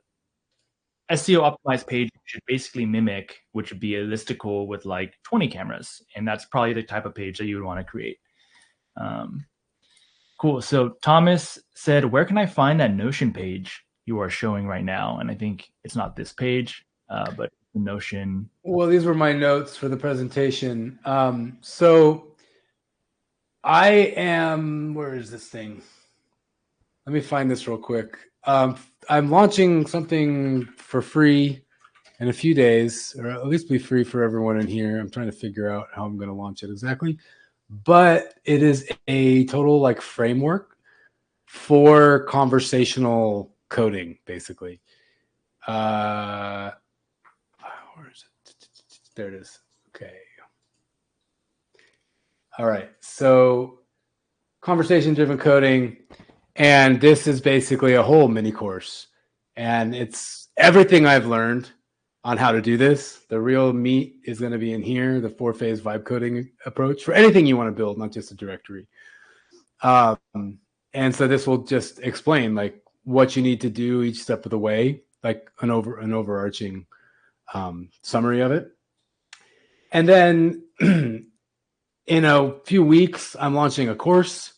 SEO optimized page should basically mimic, which would be a listicle with like 20 cameras. And that's probably the type of page that you would want to create. Cool. So Thomas said, where can I find that Notion page you are showing right now? And I think it's not this page, but the Notion. Well, these were my notes for the presentation. So I am, where is this thing? Let me find this real quick. I'm launching something for free in a few days, or at least be free for everyone in here. I'm trying to figure out how I'm going to launch it exactly. but it is a total like framework for conversational coding, basically. Where is it? There it is. Okay. All right. So conversation-driven coding, and this is basically a whole mini course, and it's everything I've learned on how to do this. The real meat is going to be in here, the 4-phase vibe coding approach for anything you want to build, not just a directory. And so this will just explain like what you need to do each step of the way, like an overarching summary of it. And then in a few weeks, I'm launching a course.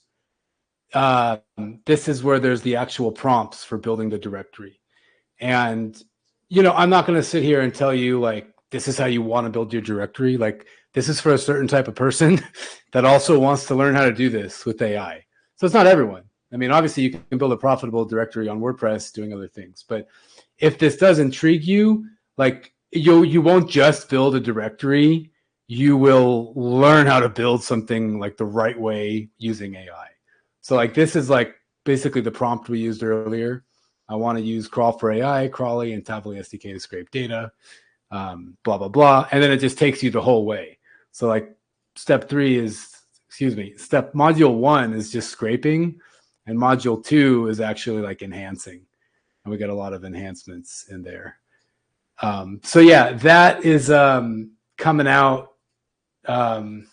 This is where there's the actual prompts for building the directory. And, I'm not going to sit here and tell you like, this is how you want to build your directory. Like this is for a certain type of person that also wants to learn how to do this with AI. So it's not everyone. I mean, obviously you can build a profitable directory on WordPress doing other things, but if this does intrigue you, like you won't just build a directory, you will learn how to build something like the right way using AI. So like this is like basically the prompt we used earlier. I want to use Crawl for AI, Crawly, and Tavily SDK to scrape data, blah, blah, blah. And then it just takes you the whole way. So like step module 1 is just scraping, and module 2 is actually like enhancing. And we got a lot of enhancements in there. So yeah, that is coming out in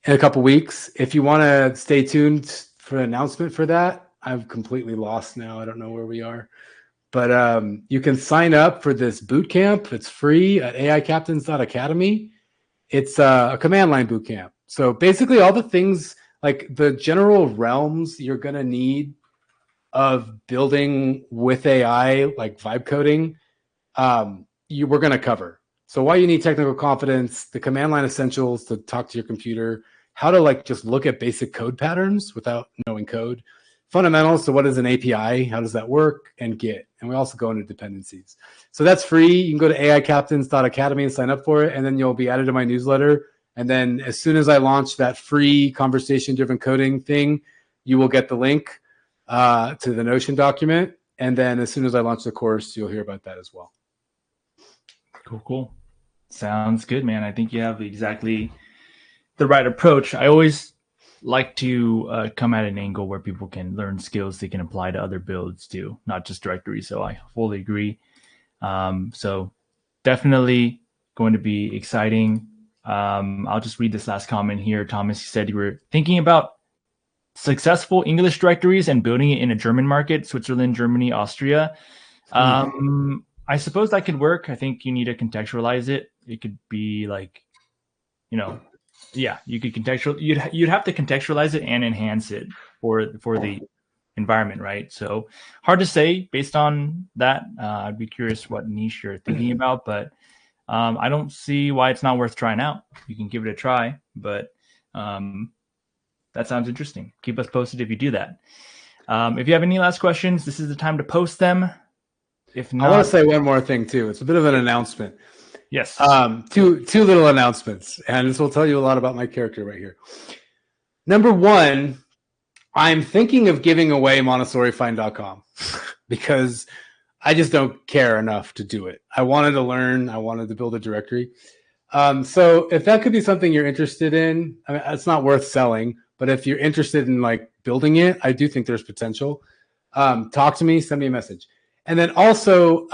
a couple weeks. If you want to stay tuned for an announcement for that, I'm completely lost now. I don't know where we are, but you can sign up for this boot camp. It's free at AICaptains.academy. It's a command line boot camp. So basically all the things like the general realms you're going to need of building with AI, like vibe coding, we're going to cover. So why you need technical confidence, the command line essentials to talk to your computer, how to like just look at basic code patterns without knowing code, fundamentals to what is an API, how does that work, and Git. And we also go into dependencies. So that's free. You can go to AICaptains.academy and sign up for it, and then you'll be added to my newsletter. And then as soon as I launch that free conversation-driven coding thing, you will get the link to the Notion document. And then as soon as I launch the course, you'll hear about that as well. Cool. Sounds good, man. I think you have exactly the right approach. I always like to come at an angle where people can learn skills they can apply to other builds too, not just directories. So I fully agree. So definitely going to be exciting. I'll just read this last comment here. Thomas, you said you were thinking about successful English directories and building it in a German market, Switzerland, Germany, Austria. I suppose that could work. I think you need to contextualize it. It could be like, yeah, you could you'd have to contextualize it and enhance it for the environment, right? So hard to say based on that. I'd be curious what niche you're thinking about, but I don't see why it's not worth trying out. You can give it a try, but that sounds interesting. Keep us posted if you do that. If you have any last questions, this is the time to post them. If not, I want to say one more thing too. It's a bit of an announcement. Yes. Two little announcements, and this will tell you a lot about my character right here. Number one, I'm thinking of giving away MontessoriFind.com because I just don't care enough to do it. I wanted to learn. I wanted to build a directory. So if that could be something you're interested in, I mean, it's not worth selling, but if you're interested in like building it, I do think there's potential. Talk to me, send me a message. And then also,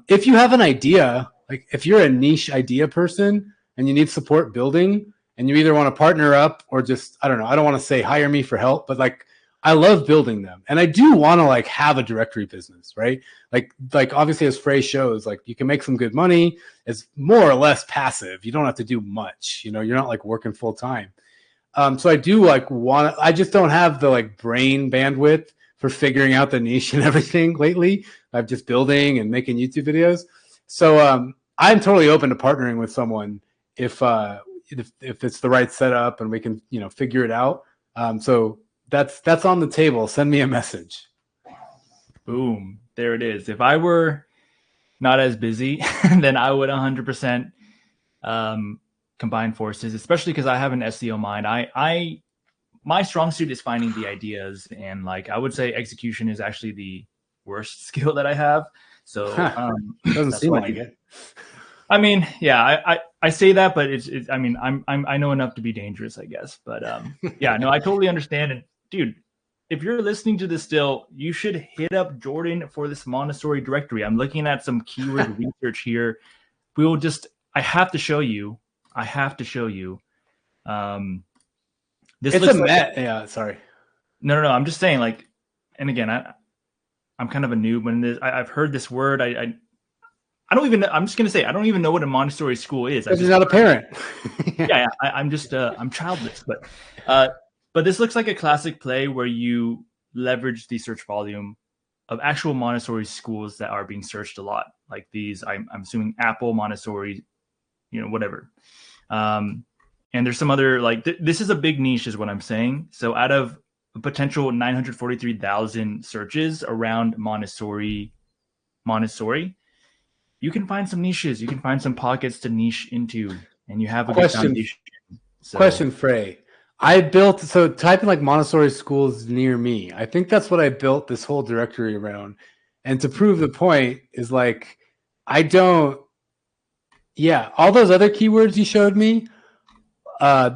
if you have an idea, like if you're a niche idea person and you need support building and you either want to partner up or just, I don't know, I don't want to say hire me for help, but like I love building them. And I do want to like have a directory business, right? Like obviously as Frey shows, like you can make some good money. It's more or less passive. You don't have to do much, you're not like working full time. So I do like I just don't have the like brain bandwidth for figuring out the niche and everything lately. I'm just building and making YouTube videos. So I'm totally open to partnering with someone if it's the right setup and we can, figure it out. So that's on the table. Send me a message. Boom. There it is. If I were not as busy, then I would 100% combine forces, especially because I have an SEO mind. My strong suit is finding the ideas, and like I would say execution is actually the worst skill that I have. So doesn't that's seem why like it. I mean, yeah, I say that, but it's I mean, I know enough to be dangerous, I guess. But yeah, no, I totally understand. And dude, if you're listening to this still, you should hit up Jordan for this Montessori directory. I'm looking at some keyword research here. We will just I have to show you. I have to show you. This It's looks a like met. Yeah, sorry. no. I'm just saying, like, and again, I'm kind of a noob when this. I've heard this word. I don't even. I'm just gonna say I don't even know what a Montessori school is. Because you're not a parent. Yeah. I'm just I'm childless. But this looks like a classic play where you leverage the search volume of actual Montessori schools that are being searched a lot, like these. I'm assuming Apple Montessori, whatever. And there's some other like this is a big niche, is what I'm saying. So out of a potential 943,000 searches around Montessori, you can find some niches. You can find some pockets to niche into, and you have a good foundation. Question, Frey. I built, so type in like Montessori schools near me. I think that's what I built this whole directory around. And to prove the point is like, all those other keywords you showed me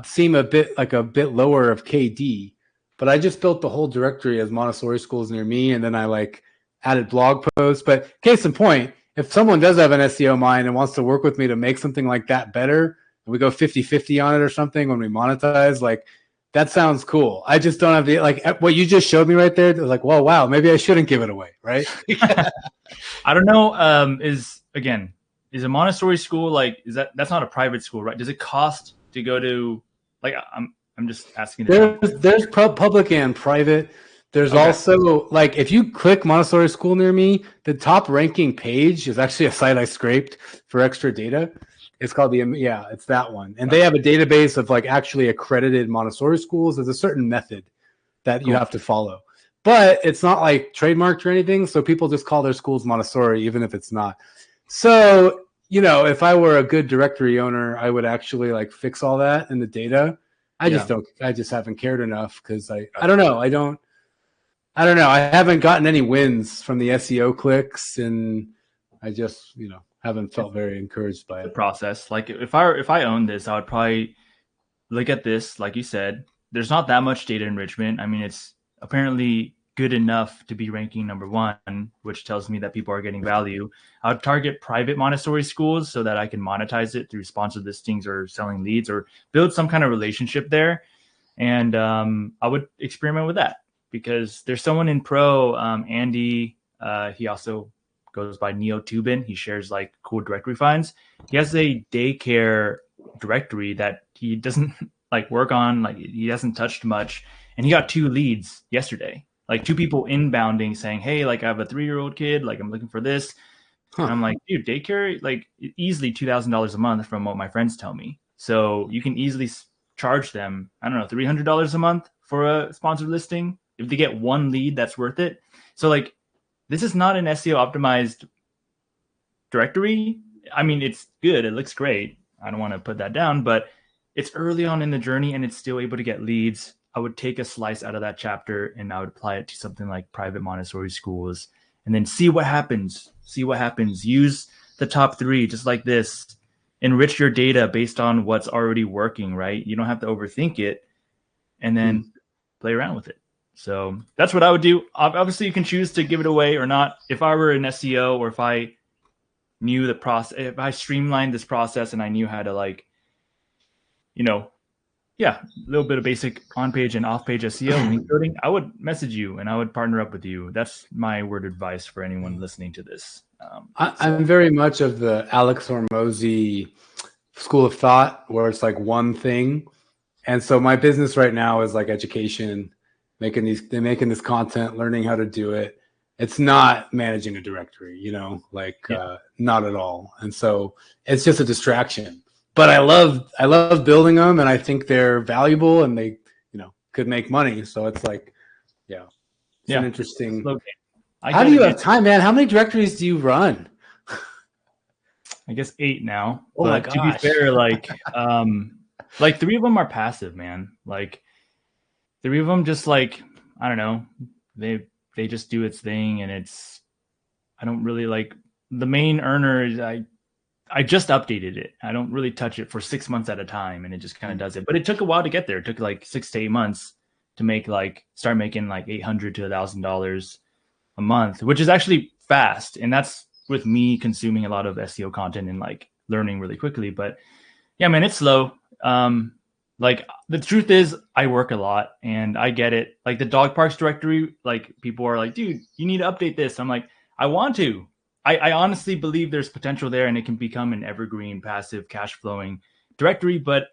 seem a bit lower of KD, but I just built the whole directory as Montessori schools near me. And then I like added blog posts, but case in point, if someone does have an SEO mind and wants to work with me to make something like that better, and we go 50-50 on it or something when we monetize, like that sounds cool. I just don't have the, like what you just showed me right there. Like, well, wow, maybe I shouldn't give it away. Right. I don't know. Is a Montessori school, like, that's not a private school, right? Does it cost to go to, like, I'm just asking. There's public and private. There's also, like, if you click Montessori school near me, the top ranking page is actually a site I scraped for extra data. It's called it's that one. And they have a database of like actually accredited Montessori schools. There's a certain method that you have to follow, but it's not like trademarked or anything. So people just call their schools Montessori, even if it's not. So, if I were a good directory owner, I would actually like fix all that in the data. I just haven't cared enough because I don't know. I don't know. I haven't gotten any wins from the SEO clicks, and I just, haven't felt very encouraged by the process. Like if I owned this, I would probably look at this, like you said. There's not that much data enrichment. I mean, it's apparently good enough to be ranking number 1, which tells me that people are getting value. I would target private Montessori schools so that I can monetize it through sponsored listings or selling leads or build some kind of relationship there. And I would experiment with that because there's someone in Pro, Andy. He also goes by NeoTubin. He shares like cool directory finds. He has a daycare directory that he doesn't like work on, like he hasn't touched much. And he got 2 leads yesterday, like 2 people inbounding saying, hey, like I have a 3-year-old kid, like I'm looking for this. And I'm like, dude, daycare, like easily $2,000 a month from what my friends tell me. So you can easily charge them, I don't know, $300 a month for a sponsored listing. If they get 1 lead, that's worth it. So like, this is not an SEO optimized directory. I mean, it's good. It looks great. I don't want to put that down, but it's early on in the journey and it's still able to get leads. I would take a slice out of that chapter and I would apply it to something like private Montessori schools and then see what happens. Use the top 3 just like this. Enrich your data based on what's already working, right? You don't have to overthink it and then play around with it. So that's what I would do. Obviously, you can choose to give it away or not. If I were an SEO or if I knew the process, if I streamlined this process and I knew how to like, a little bit of basic on-page and off-page SEO and link building, I would message you and I would partner up with you. That's my word of advice for anyone listening to this. I'm very much of the Alex Hormozi school of thought where it's like one thing. And so my business right now is like education, making this content, learning how to do it. It's not managing a directory, not at all. And so it's just a distraction. But I love building them, and I think they're valuable, and they, could make money. So it's like, an interesting. How do you have time, man? How many directories do you run? I guess 8 now. Oh my But to be gosh. fair, like 3 of them are passive, man. Like 3 of them just like, I don't know, they just do its thing, and I don't really like the main earner is I just updated it. I don't really touch it for 6 months at a time, and it just kind of does it. But it took a while to get there. It took like 6 to 8 months to start making like $800 to $1,000 a month, which is actually fast. And that's with me consuming a lot of SEO content and like learning really quickly. But yeah, man, it's slow. Like the truth is I work a lot and I get it. Like the dog parks directory, like people are like, dude, you need to update this. I'm like, I want to. I honestly believe there's potential there and it can become an evergreen, passive, cash flowing directory. But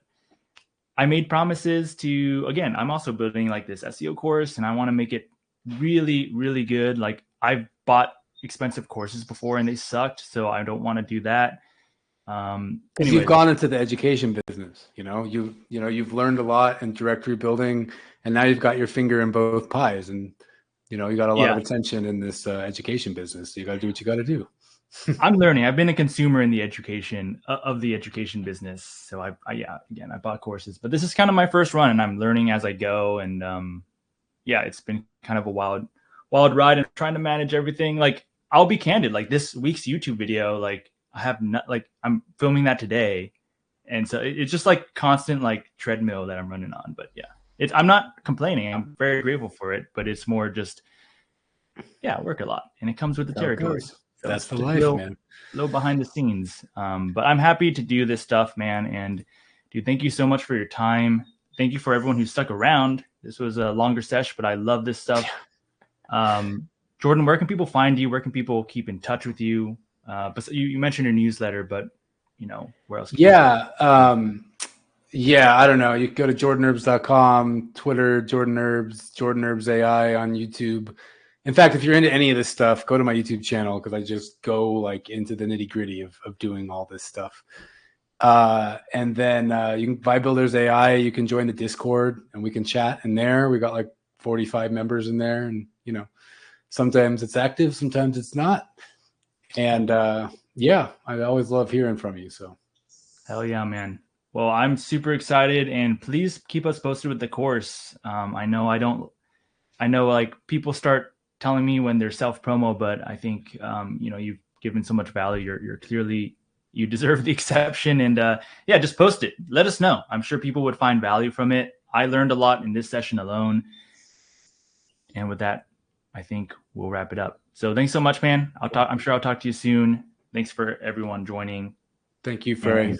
I made promises to, again, I'm also building like this SEO course and I want to make it really, really good. Like I've bought expensive courses before and they sucked. So I don't want to do that. Because you've gone into the education business, you've learned a lot in directory building, and now you've got your finger in both pies, and you got a lot of attention in this education business. So you got to do what you got to do. I'm learning. I've been a consumer in the education business. So I bought courses, but this is kind of my first run, and I'm learning as I go. And it's been kind of a wild ride, and trying to manage everything. Like I'll be candid, like this week's YouTube video, like I have not, like I'm filming that today. And so it's just like constant like treadmill that I'm running on. But yeah, I'm not complaining. I'm very grateful for it, but it's more just, I work a lot and it comes with the territory. So that's the life, man. Low behind the scenes. But I'm happy to do this stuff, man. And dude, thank you so much for your time. Thank you for everyone who stuck around. This was a longer session, but I love this stuff. Jordan, where can people find you? Where can people keep in touch with you? But you mentioned your newsletter, but where else? I don't know. You can go to jordanherbs.com, Twitter, Jordan Herbs AI on YouTube. In fact, if you're into any of this stuff, go to my YouTube channel, because I just go like into the nitty gritty of doing all this stuff. And then you can Vibe Builders AI. You can join the Discord and we can chat in there. We got like 45 members in there, and sometimes it's active, sometimes it's not. And I always love hearing from you. So hell yeah, man. Well, I'm super excited, and please keep us posted with the course. I know like people start telling me when they're self promo, but I think you've given so much value. You're clearly, you deserve the exception, and just post it. Let us know. I'm sure people would find value from it. I learned a lot in this session alone. And with that, I think we'll wrap it up. So thanks so much, man. I'm sure I'll talk to you soon. Thanks for everyone joining. Thank you for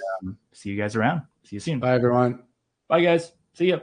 see you guys around. See you soon. Bye, everyone. Bye, guys. See ya.